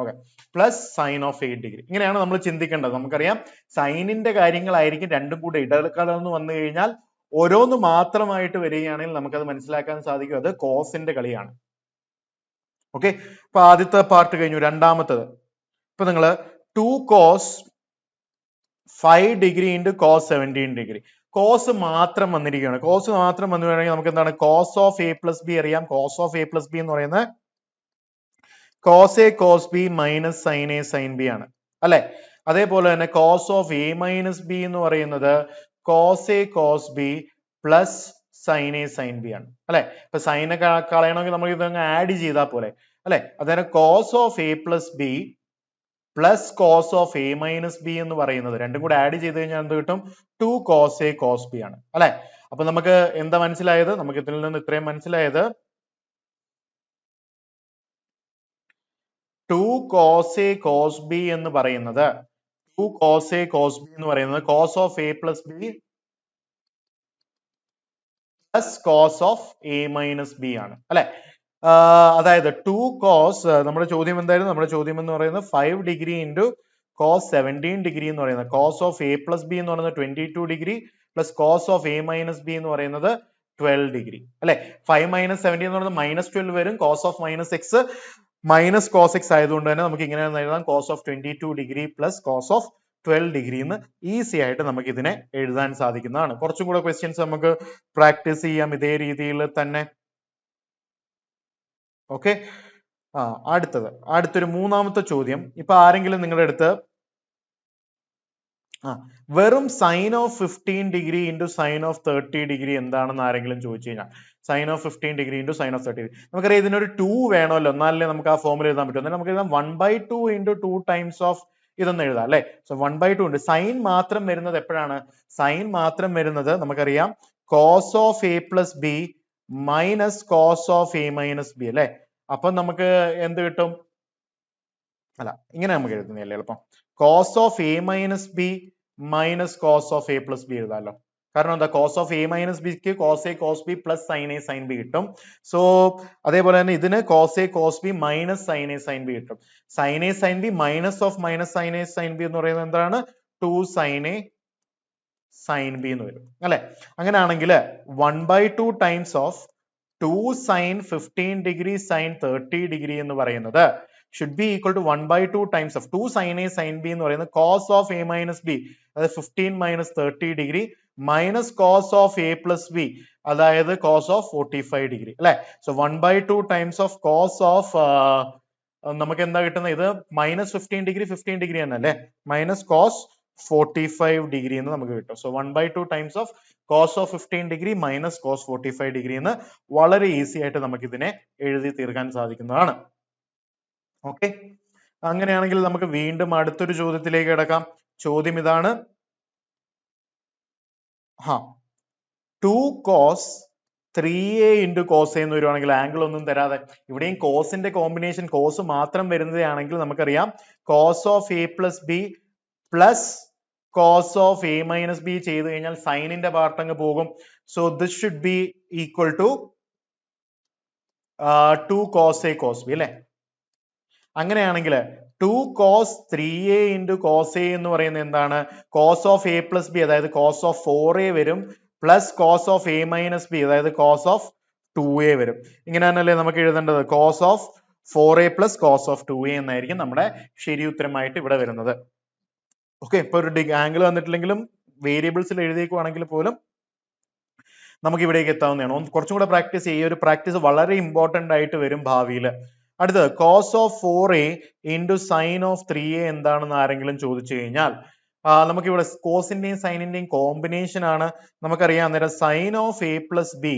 Okay, plus sine of 8 degree. ഇങ്ങനെയാണ് നമ്മൾ ചിന്തിക്കേണ്ടത്. നമുക്കറിയാം സൈനിന്റെ കാര്യങ്ങളായിരിക്കും രണ്ടും കൂടെ ഇടകലർന്ന് വന്നു കഴിഞ്ഞാൽ ഓരോന്ന് മാത്രമായിട്ട് വരികയാണെങ്കിൽ നമുക്കത് മനസ്സിലാക്കാൻ സാധിക്കും അത് കോസിന്റെ കളിയാണ്. ഓക്കെ, അപ്പൊ ആദ്യത്തെ പാർട്ട് കഴിഞ്ഞു. രണ്ടാമത്തത് ഇപ്പൊ നിങ്ങൾ 2 cos 5 degree into cos 17 degree. Cos മാത്രം വന്നിരിക്കുകയാണ്. കോസ് മാത്രം വന്നു കഴിഞ്ഞാൽ നമുക്ക് എന്താണ് cos of A plus b അറിയാം. Cos of A plus B എന്ന് പറയുന്നത് cos a cos B minus sine a sine b ആണ് അല്ലെ. അതേപോലെ തന്നെ cos of A minus B എന്ന് പറയുന്നത് cos a cos B plus sine a sine b ആണ് അല്ലെ. ഇപ്പൊ സൈനെ കളയണമെങ്കിൽ നമ്മൾ ഇതങ്ങ് ആഡ് ചെയ്താൽ പോലെ അല്ലെ. അതായത് cos of A plus b plus cos of A minus B എന്ന് പറയുന്നത് രണ്ടും കൂടെ ആഡ് ചെയ്ത് കഴിഞ്ഞാൽ എന്ത് കിട്ടും? 2 കോസ് എ കോസ് ബി ആണ് അല്ലെ. അപ്പൊ നമുക്ക് എന്താ മനസ്സിലായത്? നമുക്ക് ഇതിൽ നിന്ന് ഇത്രയും മനസ്സിലായത് 2 cos a cos b എന്ന് പറയുന്നത് 2 cos a cos b എന്ന് പറയുന്നത് cos of a plus b plus cos of a minus b ആണ് അല്ലെ. അതായത് 2 cos നമ്മുടെ ചോദ്യം എന്തായിരുന്നു? നമ്മുടെ ചോദ്യം എന്ന് പറയുന്നത് 5 ഡിഗ്രി ഇൻറ്റു cos 17 ഡിഗ്രി എന്ന് പറയുന്നത് cos of a plus b എന്ന് പറയുന്നത് 22 degree plus cos of a minus b എന്ന് പറയുന്നത് 12 ഡിഗ്രി അല്ലെ. 5 മൈനസ് 17 എന്ന് പറയുന്നത് -12 വരും. cos of minus x minus cos x ആയതുകൊണ്ട് തന്നെ നമുക്ക് ഇങ്ങനെ എഴുതാം cos of 22 degree plus cos of 12 degree എന്ന് ഈസി ആയിട്ട് നമുക്ക് ഇതിനെ എഴുതാൻ സാധിക്കുന്നതാണ്. കുറച്ചും കൂടെ ക്വസ്റ്റ്യൻസ് നമുക്ക് പ്രാക്ടീസ് ചെയ്യാം ഇതേ രീതിയിൽ തന്നെ. ഓക്കെ, അടുത്തൊരു മൂന്നാമത്തെ ചോദ്യം. ഇപ്പൊ ആരെങ്കിലും നിങ്ങളുടെ അടുത്ത് വെറും sine of 15 degree into sine of 30 degree എന്താണെന്ന് ആരെങ്കിലും ചോദിച്ചു കഴിഞ്ഞാൽ, sine of 15 degree into sine of 30 degree നമുക്കറിയാം ഇതിനൊരു 2 വേണമല്ലോ, എന്നാലേ നമുക്ക് ആ ഫോമിൽ എഴുതാൻ പറ്റും. എന്നാൽ നമുക്ക് എഴുതാം 1/2 ഇൻറ്റു 2 ടൈംസ് ഓഫ് ഇതൊന്ന് എഴുതാം അല്ലെ. സോ 1/2 ഉണ്ട്. സൈൻ മാത്രം വരുന്നത് എപ്പോഴാണ്? സൈൻ മാത്രം വരുന്നത് നമുക്കറിയാം cos of A plus B minus cos of A minus b അല്ലെ. അപ്പൊ നമുക്ക് എന്ത് കിട്ടും? അല്ല, ഇങ്ങനെ നമുക്ക് എഴുതുന്നതല്ലേ എളുപ്പം. Cos of A minus b minus cos of A plus b എഴുതാമല്ലോ. കാരണം എന്താ? കോസ് ഓഫ് എ മൈനസ് ബിക്ക് cos a cos B plus sine a sine b കിട്ടും. സോ അതേപോലെ തന്നെ ഇതിന് cos a cos B minus sine a sine b കിട്ടും. Sine a sine b minus of minus sine a sine B എന്ന് പറയുന്നത് എന്താണ്? 2 സൈൻ എ സൈൻ ബി എന്ന് വരും അല്ലെ. അങ്ങനെയാണെങ്കിൽ 1/2 times of 2 sine 15 degree sine 30 degree എന്ന് പറയുന്നത് should be equal to 1/2 times of 2 sin a sin b എന്ന് പറയുന്നത് cos of a minus b അതായത് 15 minus 30 degree minus cos of a plus b അതായത് cos of 45 ഡിഗ്രി അല്ലെ. So 1/2 times of cos of നമുക്ക് എന്താ കിട്ടുന്നത്? ഇത് -15 ഡിഗ്രി 15 ഡിഗ്രി തന്നെ അല്ലെ. മൈനസ് കോസ് 45 ഡിഗ്രി എന്ന് നമുക്ക് കിട്ടും. So 1/2 times of cos of 15 degree minus cos 45 degree എന്ന് വളരെ ഈസി ആയിട്ട് നമുക്ക് ഇതിനെ എഴുതി തീർക്കാൻ സാധിക്കുന്നതാണ്. ഓക്കെ, അങ്ങനെയാണെങ്കിൽ നമുക്ക് വീണ്ടും അടുത്തൊരു ചോദ്യത്തിലേക്ക് കിടക്കാം. ചോദ്യം ഇതാണ്. 2 cos 3a into cos a എന്ന് വരുവാണെങ്കിൽ ആംഗിൾ ഒന്നും തരാതെ, ഇവിടെയും കോസിന്റെ കോമ്പിനേഷൻ കോസ് മാത്രം വരുന്നതാണെങ്കിൽ നമുക്കറിയാം cos of A plus b plus cos of A minus b ചെയ്ത് കഴിഞ്ഞാൽ സൈനിന്റെ പാർട്ട് അങ്ങ് പോകും. So this should be equal to 2 cos a cos b അല്ലെ. അങ്ങനെയാണെങ്കിൽ 2 cos 3a into cos a എന്ന് പറയുന്നത് എന്താണ്? cos of a plus b അതായത് cos of 4a വരും plus cos of a minus b അതായത് cos of 2a വരും. ഇങ്ങനെ തന്നെയല്ലേ നമുക്ക് എഴുതേണ്ടത്? cos of 4a plus cos of 2a എന്നായിരിക്കും നമ്മുടെ ശരി ഉത്തരമായിട്ട് ഇവിടെ വരുന്നത്. ഓക്കെ, ഇപ്പൊ ഒരു ആംഗിൾ വന്നിട്ടില്ലെങ്കിലും വേരിയബിൾസിൽ എഴുതിയേക്കുവാണെങ്കിൽ പോലും നമുക്ക് ഇവിടേക്ക് എത്താവുന്നതാണ്. കുറച്ചും കൂടെ പ്രാക്ടീസ് ചെയ്യുക. ഒരു പ്രാക്ടീസ് വളരെ ഇമ്പോർട്ടന്റ് ആയിട്ട് വരും ഭാവിയിൽ. അടുത്തത് cos of 4a into sine of 3a എന്താണെന്ന് ആരെങ്കിലും ചോദിച്ചു കഴിഞ്ഞാൽ നമുക്ക് ഇവിടെ കോസിന്റെയും സൈനിന്റെയും കോമ്പിനേഷൻ ആണ്. നമുക്കറിയാം അന്നേരം sine of A plus b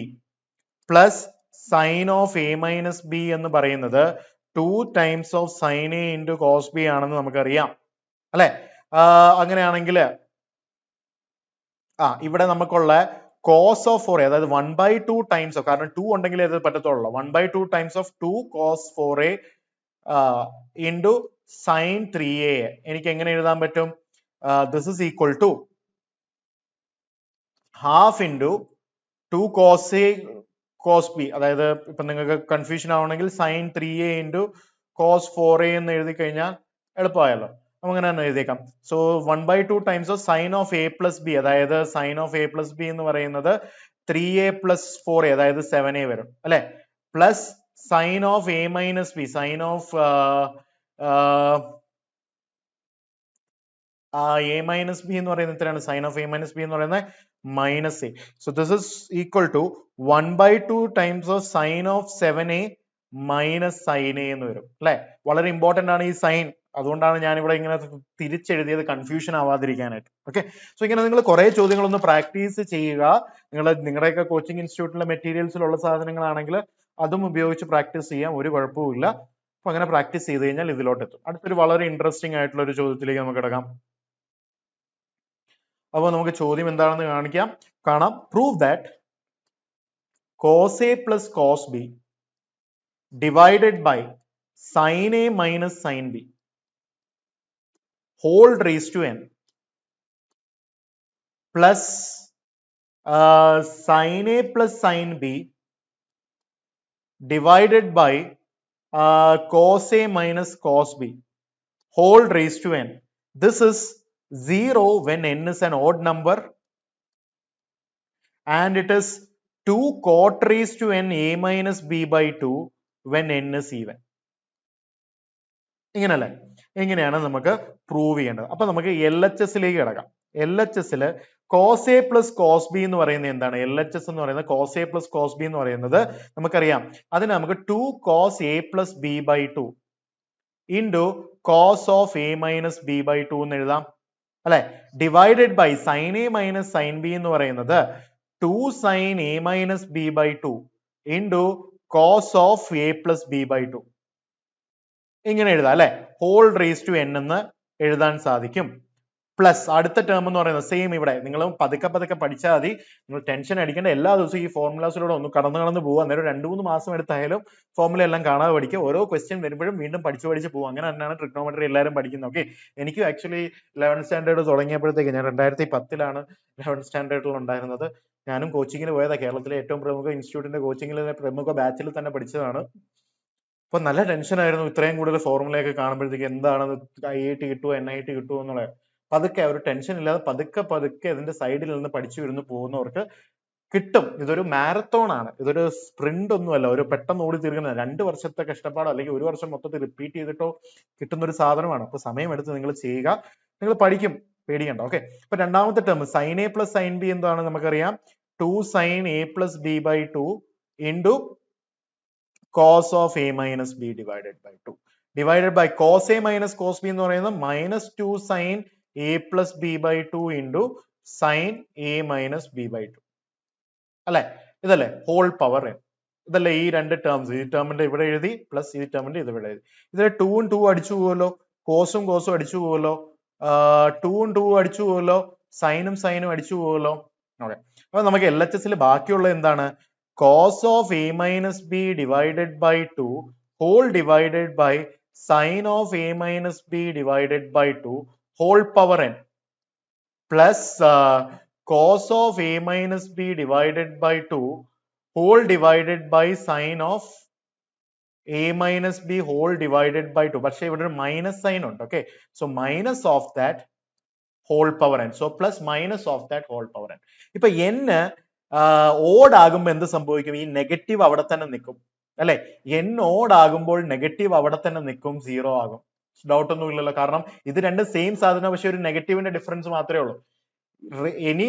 plus sine of A minus B എന്ന് പറയുന്നത് 2 times of sine a into cos b ആണെന്ന് നമുക്കറിയാം അല്ലെ. അങ്ങനെയാണെങ്കിൽ ഇവിടെ നമുക്കുള്ള കോസ് ഓഫ് 4a അതായത് 1/2 ടൈംസ് ഓഫ്, കാരണം 2 ഉണ്ടെങ്കിൽ അത് പറ്റത്തുള്ളൂ, 1/2 times of 2 cos 4a into sine 3a എനിക്ക് എങ്ങനെ എഴുതാൻ പറ്റും? This is equal to half into 2 cos a cos b, അതായത് ഇപ്പൊ നിങ്ങൾക്ക് കൺഫ്യൂഷൻ ആവണമെങ്കിൽ sign 3a into cos 4a എന്ന് എഴുതി കഴിഞ്ഞാൽ എളുപ്പമായല്ലോ. അങ്ങനെ തന്നെ എഴുതിയേക്കാം. So 1/2 times of sine of A plus b, അതായത് sine of A plus B എന്ന് പറയുന്നത് 3a പ്ലസ് 4a അതായത് 7a വരും അല്ലെ, plus sine of A minus b, sine of A minus B എന്ന് പറയുന്നത് എത്രയാണ്? Sine of A minus B എന്ന് പറയുന്നത് minus a. So this is equal to 1/2 times of sine of 7a minus sine a എന്ന് വരും അല്ലെ. വളരെ ഇമ്പോർട്ടന്റ് ആണ് ഈ സൈൻ, അതുകൊണ്ടാണ് ഞാൻ ഇവിടെ ഇങ്ങനെ തിരിച്ചെഴുതിയത് കൺഫ്യൂഷൻ ആവാതിരിക്കാനായിട്ട്. ഓക്കെ, സോ ഇങ്ങനെ നിങ്ങൾ കുറെ ചോദ്യങ്ങളൊന്ന് പ്രാക്ടീസ് ചെയ്യുക. നിങ്ങളുടെയൊക്കെ കോച്ചിങ് ഇൻസ്റ്റിറ്റ്യൂട്ടിലെ മെറ്റീരിയൽസിലുള്ള സാധനങ്ങളാണെങ്കിൽ അതും ഉപയോഗിച്ച് പ്രാക്ടീസ് ചെയ്യാം, ഒരു കുഴപ്പമില്ല. അപ്പൊ അങ്ങനെ പ്രാക്ടീസ് ചെയ്ത് കഴിഞ്ഞാൽ ഇതിലോട്ട് എത്തും. അടുത്തൊരു വളരെ ഇൻട്രസ്റ്റിംഗ് ആയിട്ടുള്ള ഒരു ചോദ്യത്തിലേക്ക് നമുക്ക് കിടക്കാം. അപ്പോൾ നമുക്ക് ചോദ്യം എന്താണെന്ന് കാണാം. Prove that cos a plus cos b divided by sin a minus sin b whole raised to n plus sin a plus sin b divided by cos a minus cos b whole raised to n. This is 0 when n is an odd number and it is 2 cot raised to n a minus b by 2 when n is even. ഇങ്ങനല്ലേ, എങ്ങനെയാണ് നമുക്ക് പ്രൂവ് ചെയ്യേണ്ടത്? അപ്പൊ നമുക്ക് LHSലേക്ക് കിടക്കാം. LHSൽ cos a plus cos b എന്ന് പറയുന്നത് എന്താണ്? LHS എന്ന് പറയുന്നത് cos a plus cos b എന്ന് പറയുന്നത് നമുക്കറിയാം. അതിന് നമുക്ക് 2 cos a plus b by 2 into cos of a minus b by 2 എന്ന് എഴുതാം അല്ലെ. Divided by sin a minus sin b എന്ന് പറയുന്നത് 2 sin a minus b by 2 into cos of a plus b by 2 ഇങ്ങനെ എഴുതാം അല്ലെ. ഹോൾ റേസ് ടു n എന്ന് എഴുതാൻ സാധിക്കും. പ്ലസ് അടുത്ത ടേം എന്ന് പറയുന്നത് സെയിം, ഇവിടെ നിങ്ങൾ പതുക്കെ പഠിച്ചാൽ മതി, നിങ്ങൾ ടെൻഷൻ അടിക്കേണ്ട. എല്ലാ ദിവസവും ഈ ഫോർമുലാസിലൂടെ ഒന്ന് കടന്നു പോകുക. അന്നേരം 2-3 മാസം എടുത്തായാലും ഫോർമുല എല്ലാം കാണാതെ പഠിക്കുക. ഓരോ ക്വസ്റ്റ്യൻ വരുമ്പോഴും വീണ്ടും പഠിച്ചു പോകും. അങ്ങനെ തന്നെയാണ് ട്രിഗ്നോമെട്രി എല്ലാവരും പഠിക്കുന്നത്. ഓക്കെ, എനിക്ക് ആക്ച്വലി 11th സ്റ്റാൻഡേർഡ് തുടങ്ങിയപ്പോഴത്തേക്ക്, ഞാൻ 2010-ലാണ് 11th സ്റ്റാൻഡേർഡിൽ ഉണ്ടായിരുന്നത്. ഞാനും കോച്ചിങ്ങിന് പോയതാ. കേരളത്തിലെ ഏറ്റവും പ്രമുഖ ഇൻസ്റ്റിറ്റ്യൂട്ടിന്റെ കോച്ചിങ്ങിൽ പ്രമുഖ ബാച്ചിൽ തന്നെ പഠിച്ചതാണ്. അപ്പൊ നല്ല ടെൻഷനായിരുന്നു ഇത്രയും കൂടുതൽ ഫോർമുലയൊക്കെ കാണുമ്പോഴത്തേക്ക്. എന്താണ് IIT കിട്ടുമോ NIT കിട്ടുമോ എന്നുള്ളത്. പതുക്കെ ഒരു ടെൻഷൻ ഇല്ലാതെ പതുക്കെ ഇതിന്റെ സൈഡിൽ നിന്ന് പഠിച്ചു വരുന്നു പോകുന്നവർക്ക് കിട്ടും. ഇതൊരു മാരത്തോൺ ആണ്, ഇതൊരു സ്പ്രിന്റ് ഒന്നുമല്ല, ഒരു പെട്ടെന്ന് ഓടി തീർക്കുന്ന 2 വർഷത്തെ കഷ്ടപ്പാടോ അല്ലെങ്കിൽ 1 വർഷം മൊത്തത്തിൽ റിപ്പീറ്റ് ചെയ്തിട്ടോ കിട്ടുന്ന ഒരു സാധനമാണ്. അപ്പൊ സമയമെടുത്ത് നിങ്ങൾ ചെയ്യുക, നിങ്ങൾ പഠിക്കും, പേടിക്കണ്ട. ഓക്കെ, അപ്പൊ രണ്ടാമത്തെ term sin a plus sin b എന്താണ് നമുക്കറിയാം? 2 sin a plus b by 2 into cos of a minus b divided by 2 divided by cos a minus cos b എന്ന് പറയുന്നത് -2 sin a plus b by 2 into sin a minus b by 2 അല്ലെ? ഇതല്ലേ ഹോൾ പവർ n. ഇതല്ലേ ഈ രണ്ട് ടേംസ്, ഈ ടേമിന്റെ ഇവിടെ എഴുതി പ്ലസ് ഈ ടേമിന്റെ ഇത് ഇവിടെ എഴുതി. ഇതിലെ 2ഉം 2 അടിച്ചു പോവല്ലോ, കോസും അടിച്ചു പോവല്ലോ, 2ഉം 2 അടിച്ചു പോവല്ലോ, സൈനും അടിച്ചു പോവല്ലോ. ഓക്കെ, അപ്പൊ നമുക്ക് LHS ബാക്കിയുള്ള എന്താണ്? cos of a minus b divided by 2 whole divided by sin of a minus b divided by 2 whole power n plus cos of a minus b divided by 2 whole divided by sin of a minus b whole divided by 2. പക്ഷേ ഇവിടെ ഒരു മൈനസ് സൈൻ ഉണ്ട്. Okay, so minus of that whole power n. So plus minus of that whole power n. ഇപ്പൊ n ഓഡ് ആകുമ്പോൾ എന്ത് സംഭവിക്കും? ഈ നെഗറ്റീവ് അവിടെ തന്നെ നിൽക്കും അല്ലെ? n ഓഡ് ആകുമ്പോൾ നെഗറ്റീവ് അവിടെ തന്നെ നിൽക്കും, 0 ആകും. ഡൗട്ട് ഒന്നും ഇല്ലല്ലോ, കാരണം ഇത് രണ്ടും സെയിം സാധനം, പക്ഷെ ഒരു നെഗറ്റീവിന്റെ ഡിഫറൻസ് മാത്രമേ ഉള്ളൂ. Any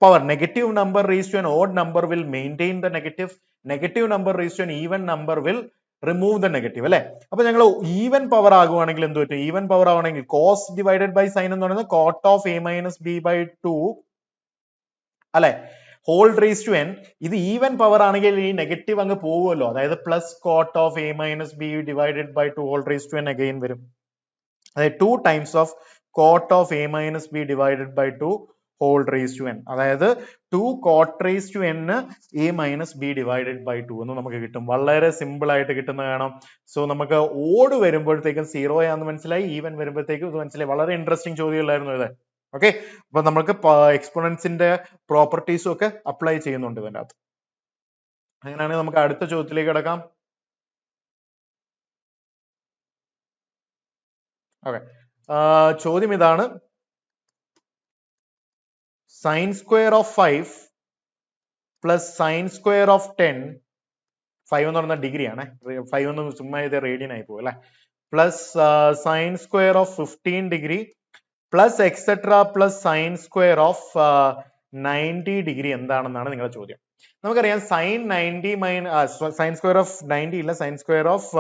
power negative number raised to an odd number will maintain the negative number raised to an even number will remove the negative അല്ലെ? അപ്പൊ ഞങ്ങൾ ഈവൻ പവർ ആകുവാണെങ്കിൽ എന്ത് പറ്റും? ഈവൻ പവർ ആവണമെങ്കിൽ കോസ് ഡിവൈഡഡ് ബൈ സൈൻ എന്ന് പറയുന്നത് cot of a minus b by 2 അല്ലെ, ഹോൾ റേസ് ടു n. ഇത് ഈവൻ പവർ ആണെങ്കിൽ ഈ നെഗറ്റീവ് അങ്ങ് പോകുമല്ലോ, അതായത് plus cot of a minus b divided by 2 whole raise to n again വരും. അതായത് 2 times of cot of a minus b divided by 2 whole raised to n. അതായത് 2 cot raised to n a minus b divided by 2 എന്ന് നമുക്ക് കിട്ടും. വളരെ സിമ്പിൾ ആയിട്ട് കിട്ടുന്ന കാണാം. സോ നമുക്ക് ഓഡ് വരുമ്പോഴത്തേക്കും 0 ആണെന്ന് മനസ്സിലായി, ഈവൻ വരുമ്പോഴത്തേക്കും ഇത് മനസ്സിലായി. വളരെ ഇൻട്രസ്റ്റിംഗ് ചോദ്യമല്ലായിരുന്നു ഇത്. ഓക്കെ, അപ്പൊ നമുക്ക് എക്സ്പോണൻസിന്റെ പ്രോപ്പർട്ടീസും ഒക്കെ അപ്ലൈ ചെയ്യുന്നുണ്ട് ഇതിന്റെ അകത്ത്. അങ്ങനെയാണെങ്കിൽ നമുക്ക് അടുത്ത ചോദ്യത്തിലേക്ക് കിടക്കാം. ഓക്കെ, ചോദ്യം ഇതാണ്. Sign square of 5 plus sine square of 10, 5 എന്ന് പറയുന്ന ഡിഗ്രി ആണ്, 5 എന്ന് ചുമ്മാ ഇത് റേഡിയൻ ആയി പോകും അല്ലെ, plus sine square of 15 degree plus etcetera plus sine square of 90 degree എന്താണെന്നാണ് നിങ്ങളുടെ ചോദ്യം. നമുക്കറിയാം സൈൻ 90 സൈൻ സ്ക്വയർ ഓഫ് 90 ഇല്ല, സൈൻ സ്ക്വയർ ഓഫ്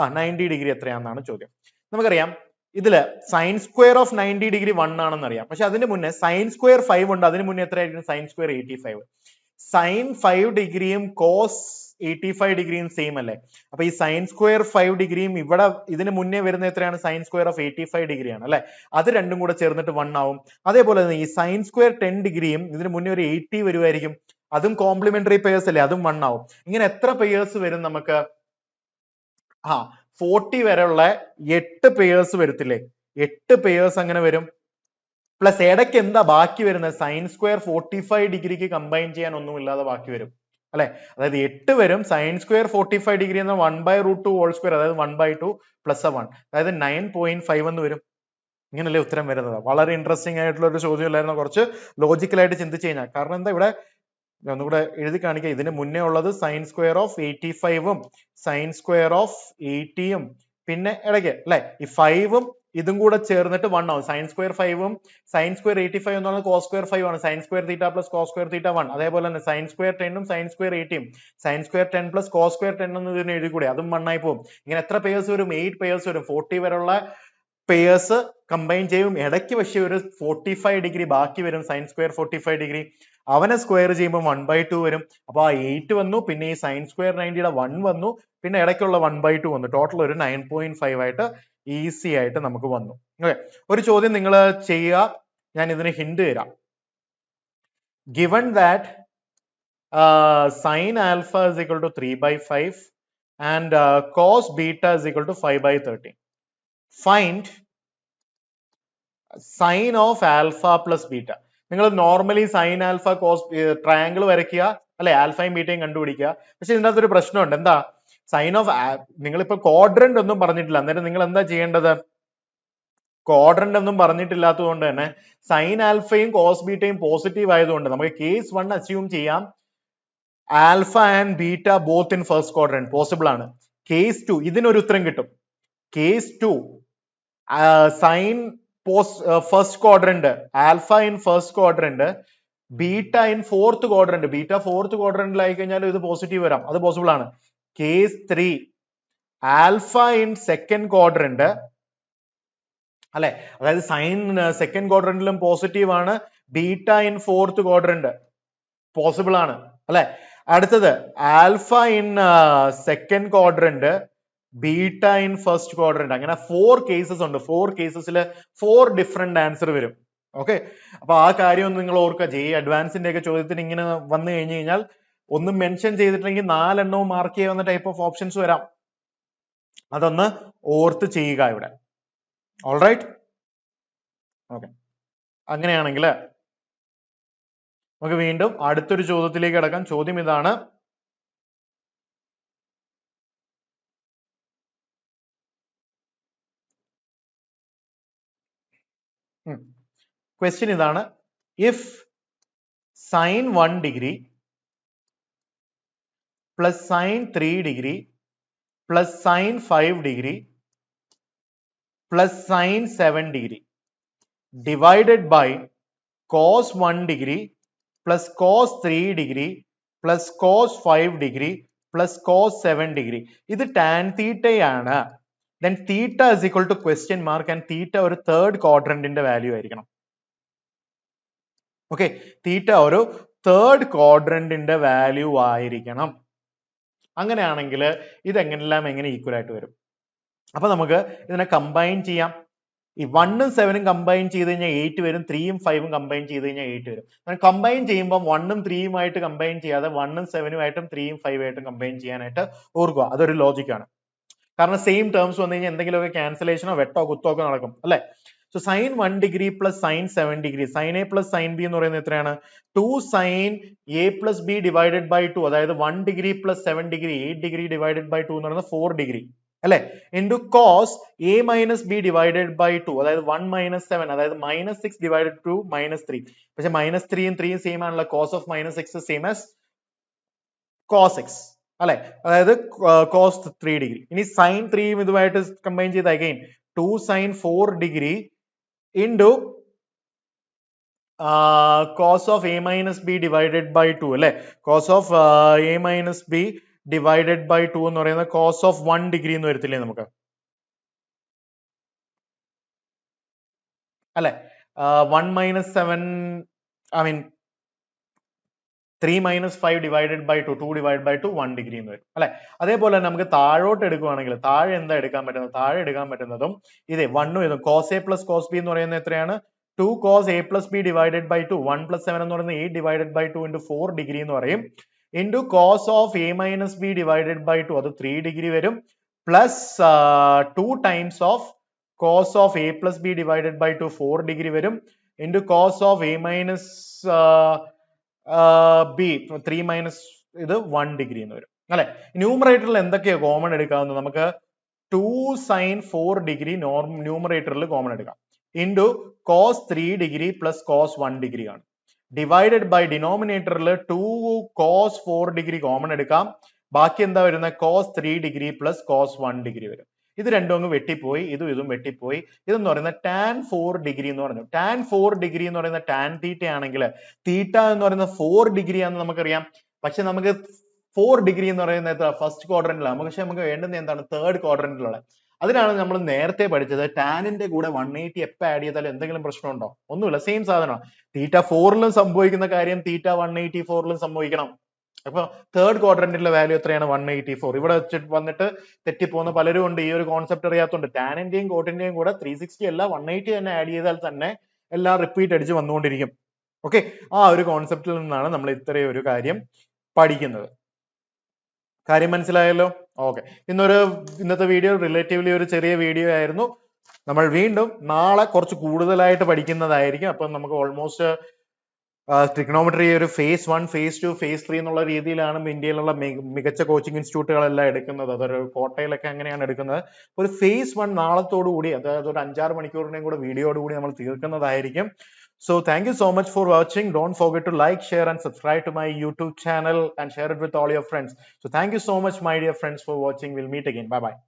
90 ഡിഗ്രി എത്രയാണെന്നാണ് ചോദ്യം. നമുക്കറിയാം ഇതില് സൈൻ സ്ക്വയർ ഓഫ് 90 ഡിഗ്രി 1 ആണെന്ന് അറിയാം, പക്ഷെ അതിന് മുന്നേ സൈൻ സ്ക്വയർ 5 ഉണ്ട്, അതിന് മുന്നേ എത്രയായിരിക്കും? Sign square 85. സൈൻ 5 ഡിഗ്രിയും കോസ് 85 ഡിഗ്രിയും സെയിം അല്ലേ? അപ്പൊ ഈ സൈൻ സ്ക്വയർ 5 ഡിഗ്രിയും ഇവിടെ ഇതിന് മുന്നേ വരുന്ന എത്രയാണ്? സൈൻ സ്ക്വയർ ഓഫ് 85 ഡിഗ്രിയാണ് അല്ലെ? അത് രണ്ടും കൂടെ ചേർന്നിട്ട് 1 ആവും. അതേപോലെ തന്നെ ഈ സൈൻ സ്ക്വയർ 10 ഡിഗ്രിയും ഇതിന് മുന്നേ ഒരു 80 വരുമായിരിക്കും, അതും കോംപ്ലിമെന്ററി പെയേഴ്സ് അല്ലേ, അതും 1 ആവും. ഇങ്ങനെ എത്ര പെയേഴ്സ് വരും നമുക്ക്? 40 വരെയുള്ള 8 പെയേഴ്സ് വരത്തില്ലേ? 8 പെയേഴ്സ് അങ്ങനെ വരും. പ്ലസ് ഇടയ്ക്ക് എന്താ ബാക്കി വരുന്നത്? സൈൻ സ്ക്വയർ 45 ഡിഗ്രിക്ക് കമ്പൈൻ ചെയ്യാൻ ഒന്നുമില്ലാതെ ബാക്കി വരും അല്ലെ? അതായത് 8 വരും. സൈൻ സ്ക്വയർ 45 ഡിഗ്രി എന്ന 1/√2 ഹോൾ സ്ക്വയർ, അതായത് 1/2 പ്ലസ് 1, അതായത് 9.5 എന്ന് വരും. ഇങ്ങനല്ലേ ഉത്തരം വരുന്നത്. വളരെ ഇൻട്രസ്റ്റിംഗ് ആയിട്ടുള്ള ഒരു ചോദ്യം അല്ലായിരുന്നു, കുറച്ച് ലോജിക്കലായിട്ട് ചിന്തിച്ചു കഴിഞ്ഞാൽ. കാരണം എന്താ, ഇവിടെ ഒന്നുകൂടെ എഴുതി കാണിക്കുക. ഇതിന് മുന്നേ ഉള്ളത് സൈൻ സ്ക്വയർ ഓഫ് 85ഉം സൈൻ സ്ക്വയർ ഓഫ് 80യും പിന്നെ ഇടയ്ക്ക് അല്ലെ ഈ 5ഉം ഇതും കൂടെ ചേർന്നിട്ട് 1 ആവും. സൈൻ സ്ക്വയർ 5ഉം സൈൻ സ്ക്വയർ 85 എന്ന് പറഞ്ഞാൽ കോസ് സ്ക്വയർ 5 ആണ്. Sine square theta plus cos square theta 1. അതേപോലെ തന്നെ സൈൻ സ്ക്വയർ 10ഉം സൈൻ സ്ക്വയർ 80യും sine square 10 plus cos square 10 എന്ന് ഇതിന് എഴുതി കൂടെ, അതും 1 ആയി പോകും. ഇങ്ങനെ എത്ര പേയേഴ്സ് വരും? 8 പേയേഴ്സ് വരും. 40 വരെയുള്ള പേയേഴ്സ് കമ്പൈൻ ചെയ്യും. ഇടയ്ക്ക് പക്ഷെ ഒരു 45 ഡിഗ്രി ബാക്കി വരും, സൈൻ സ്ക്വയർ 45 ഡിഗ്രി. അവനെ സ്ക്വയർ ചെയ്യുമ്പോൾ 1/2 വരും. അപ്പൊ ആ 8 വന്നു, പിന്നെ ഈ സൈൻ സ്ക്വയർ 90യുടെ 1 വന്നു, പിന്നെ ഇടയ്ക്കുള്ള 1/2 വന്നു. ടോട്ടൽ ഒരു 9.5 ആയിട്ട് ഈസി ആയിട്ട് നമുക്ക് വന്നു. ഓക്കെ, ഒരു ചോദ്യം നിങ്ങൾ ചെയ്യുക, ഞാൻ ഇതിന് ഹിന്റ് തരാം. Given that sine alpha is equal to 3/5 and cos beta is equal to 5/13. Find sine of alpha plus beta. നിങ്ങൾ normally sine alpha cos triangle വരയ്ക്കുക അല്ലെ, ആൽഫയും ബീറ്റയും കണ്ടുപിടിക്കുക. പക്ഷെ ഇതിനകത്ത് ഒരു പ്രശ്നമുണ്ട്. എന്താ? സൈൻ ഓഫ് നിങ്ങളിപ്പോ ക്വാഡ്രന്റ് ഒന്നും പറഞ്ഞിട്ടില്ല. അന്നേരം നിങ്ങൾ എന്താ ചെയ്യേണ്ടത്? ക്വാഡ്രന്റ് ഒന്നും പറഞ്ഞിട്ടില്ലാത്തത് കൊണ്ട് തന്നെ സൈൻ ആൽഫയും കോസ് ബീറ്റയും പോസിറ്റീവ് ആയതുകൊണ്ട് നമുക്ക് കേസ് 1 അസ്യൂം ചെയ്യാം alpha and beta both in first quadrant possible ആണ്. കേസ് 2 ഇതിനൊരു ഉത്തരം കിട്ടും. Case 2 sine first quadrant, alpha in first quadrant, beta in fourth quadrant. Beta fourth ക്വാഡ്രന്റിലായി കഴിഞ്ഞാൽ ഇത് പോസിറ്റീവ് വരാം, അത് പോസിബിൾ ആണ്. Case 3 alpha in second quadrant, അല്ലെ? അതായത് സൈൻ സെക്കൻഡ് ക്വാഡ്രന്റിലും പോസിറ്റീവ് ആണ്, beta in fourth quadrant possible ആണ് അല്ലെ? അടുത്തത് alpha in second quadrant, beta in first quadrant, അങ്ങനെ 4 കേസസ് ഉണ്ട്. 4 കേസസിൽ 4 ഡിഫറെന്റ് ആൻസർ വരും. ഓക്കെ, അപ്പൊ ആ കാര്യം ഒന്ന് നിങ്ങൾ ഓർക്കുക. JEE അഡ്വാൻസിന്റെ ഒക്കെ ചോദ്യത്തിന് ഇങ്ങനെ വന്നു കഴിഞ്ഞു കഴിഞ്ഞാൽ ഒന്നും മെൻഷൻ ചെയ്തിട്ടില്ലെങ്കിൽ 4 എണ്ണവും മാർക്ക് ചെയ്യാവുന്ന ടൈപ്പ് ഓഫ് ഓപ്ഷൻസ് വരാം. അതൊന്ന് ഓർത്ത് ചെയ്യുക ഇവിടെ. Alright, okay. അങ്ങനെയാണെങ്കിൽ നമുക്ക് വീണ്ടും അടുത്തൊരു ചോദ്യത്തിലേക്ക് കിടക്കാം. ചോദ്യം ഇതാണ്. ക്വസ്റ്റ്യൻ ഇതാണ്. If sine 1 degree plus sine 3 degree plus sine 5 degree plus sine 7 degree divided by cos 1 degree plus cos 3 degree plus cos 5 degree plus cos 7 degree, ഇത് ടാൻ തീറ്റയാണ്. then theta is equal to question mark and theta ഒരു തേർഡ് ക്വാഡ്രന്റിന്റെ വാല്യൂ ആയിരിക്കണം. ഓക്കെ, തീറ്റ ഒരു തേർഡ് ക്വാഡ്രന്റിന്റെ വാല്യൂ ആയിരിക്കണം. അങ്ങനെയാണെങ്കിൽ ഇതെങ്ങനെല്ലാം എങ്ങനെ ഈക്വൽ ആയിട്ട് വരും? അപ്പൊ നമുക്ക് ഇതിനെ കമ്പൈൻ ചെയ്യാം. ഈ 1ഉം 7ഉം കമ്പൈൻ ചെയ്ത് കഴിഞ്ഞാൽ 8 വരും, 3ഉം 5ഉം കമ്പൈൻ ചെയ്ത് കഴിഞ്ഞാൽ 8 വരും. കമ്പൈൻ ചെയ്യുമ്പോൾ 1ഉം 3ഉം ആയിട്ട് കമ്പൈൻ ചെയ്യാതെ 1ഉം 7ഉം ആയിട്ടും 3ഉം 5ഉം ആയിട്ടും കമ്പൈൻ ചെയ്യാനായിട്ട് ഓർക്കുക. അതൊരു ലോജിക്കാണ്. കാരണം സെയിം ടേംസ് വന്നു കഴിഞ്ഞാൽ എന്തെങ്കിലുമൊക്കെ ക്യാൻസലേഷനോ വെട്ടോ കുത്തോ ഒക്കെ നടക്കും അല്ലെ? So sine 1 degree plus sine 7 degree, sine A plus sine B എന്ന് പറയുന്നത് എത്രയാണ്? 2 sine A plus b divided by 2, അതായത് 1 degree plus 7 degree 8 degree divided by 2 എന്ന് പറയുന്നത് 4 ഡിഗ്രി അല്ലെ? Into cos A minus b divided by 2, അതായത് 1 മൈനസ് 7, അതായത് -6 ഡിവൈഡഡ് ടു -3. പക്ഷെ -3ഉം 3ഉം സെയിം ആണല്ലോ. Cos of -6 same as cos x അല്ലെ? അതായത് കോസ് 3 ഡിഗ്രി. ഇനി സൈൻ 3ഉം ഇതുമായിട്ട് കമ്പൈൻ ചെയ്ത് again 2 sine 4 degree into cos of A minus b divided by 2 അല്ലെ? Cos of A minus b divided by 2 എന്ന് പറയുന്നത് കോസ് ഓഫ് 1 ഡിഗ്രി എന്ന് വരത്തില്ലേ നമുക്ക് അല്ലെ? 1 minus 7 I mean 3 minus 5 divided by 2, 2 divide by 2 1 degree എന്ന് വരും അല്ലെ? അതേപോലെ തന്നെ നമുക്ക് താഴോട്ട് എടുക്കുവാണെങ്കിൽ താഴെ എന്താ എടുക്കാൻ പറ്റുന്നത്? താഴെ എടുക്കാൻ പറ്റുന്നതും ഇതേ 1ഉം ഇതും. Cos A plus cos B എന്ന് പറയുന്നത് എത്രയാണ്? 2 cos A plus b divided by 2, 1 plus 7 എന്ന് പറയുന്നത് 8 ഡിവൈഡഡ് ബൈ 2 ഇൻറ്റു 4 ഡിഗ്രി എന്ന് പറയും. Into cos of A minus b divided by 2, അത് 3 ഡിഗ്രി വരും. Plus 2 times of cos of A plus b divided by 2, 4 degree വരും. Into cos of A minus b 3 minus ഇത് 1 ഡിഗ്രി എന്ന് വരും അല്ലെ? ന്യൂമറേറ്ററിൽ എന്തൊക്കെയാ കോമൺ എടുക്കാവുന്നത്? നമുക്ക് 2 സൈൻ 4 ഡിഗ്രി ന്യൂമറേറ്ററിൽ കോമൺ എടുക്കാം. Into cos 3 degree plus cos 1 degree ആണ്. ഡിവൈഡഡ് ബൈ ഡിനോമിനേറ്ററിൽ 2 കോസ് 4 ഡിഗ്രി കോമൺ എടുക്കാം. ബാക്കി എന്താ വരുന്നത്? Cos 3 degree plus cos 1 degree വരും. ഇത് രണ്ടും അങ്ങ് വെട്ടിപ്പോയി, ഇതും വെട്ടിപ്പോയി. ഇതെന്ന് പറയുന്നത് ടാൻ 4 ഡിഗ്രി എന്ന് പറഞ്ഞു. ടാൻ 4 ഡിഗ്രി എന്ന് പറയുന്ന ടാൻ തീറ്റ ആണെങ്കിൽ തീറ്റ എന്ന് പറയുന്നത് 4 ഡിഗ്രി ആണെന്ന് നമുക്കറിയാം. പക്ഷെ നമുക്ക് 4 ഡിഗ്രി എന്ന് പറയുന്നത് ഫസ്റ്റ് ക്വാഡ്രന്റിലാണ്. പക്ഷെ നമുക്ക് വേണ്ടുന്നത് എന്താണ്? തേർഡ് ക്വാഡ്രന്റിലുള്ള. അതിനാണ് നമ്മൾ നേരത്തെ പഠിച്ചത് ടാനിന്റെ കൂടെ 180 എപ്പോൾ ആഡ് ചെയ്താലും എന്തെങ്കിലും പ്രശ്നമുണ്ടോ? ഒന്നുമില്ല, സെയിം സാധനമാണ്. തീറ്റ 4ലും സംഭവിക്കുന്ന കാര്യം തീറ്റ 184ലും സംഭവിക്കണം. അപ്പൊ തേർഡ് ക്വാഡ്രന്റിലെ വാല്യൂ എത്രയാണ്? 184. ഇവിടെ വന്നിട്ട് തെറ്റിപ്പോകുന്ന പലരും ഉണ്ട്. ഈ ഒരു കോൺസെപ്റ്റ് അറിയാത്തതുണ്ട്. ടാനിന്റെയും കോട്ടിന്റെയും കൂടെ 360 അല്ല 180 തന്നെ ആഡ് ചെയ്താൽ തന്നെ എല്ലാം റിപ്പീറ്റ് അടിച്ച് വന്നുകൊണ്ടിരിക്കും. ഓക്കെ, ആ ഒരു കോൺസെപ്റ്റിൽ നിന്നാണ് നമ്മൾ ഇത്രയും ഒരു കാര്യം പഠിക്കുന്നത്. കാര്യം മനസ്സിലായല്ലോ? ഓക്കെ, ഇന്നത്തെ വീഡിയോ റിലേറ്റീവ്ലി ഒരു ചെറിയ വീഡിയോ ആയിരുന്നു. നമ്മൾ വീണ്ടും നാളെ കുറച്ച് കൂടുതലായിട്ട് പഠിക്കുന്നതായിരിക്കും. അപ്പൊ നമുക്ക് ഓൾമോസ്റ്റ് ട്രിഗ്നോമെട്രി ഒരു phase 1, phase 2, phase 3 എന്നുള്ള രീതിയിലാണ് ഇന്ത്യയിലുള്ള മികച്ച കോച്ചിങ് ഇൻസ്റ്റിറ്റ്യൂട്ടുകളെല്ലാം എടുക്കുന്നത്. അതൊരു കോട്ടയിലൊക്കെ അങ്ങനെയാണ് എടുക്കുന്നത്. ഒരു phase 1 നാളത്തോടുകൂടി, അതായത് ഒരു 5-6 മണിക്കൂറിനെയും കൂടെ വീഡിയോയോടുകൂടി നമ്മൾ തീർക്കുന്നതായിരിക്കും. So thank you so much for watching. Don't forget to like, share and subscribe to my YouTube channel and share it with all your friends. So thank you so much, my dear friends, for watching. We'll meet again. Bye bye.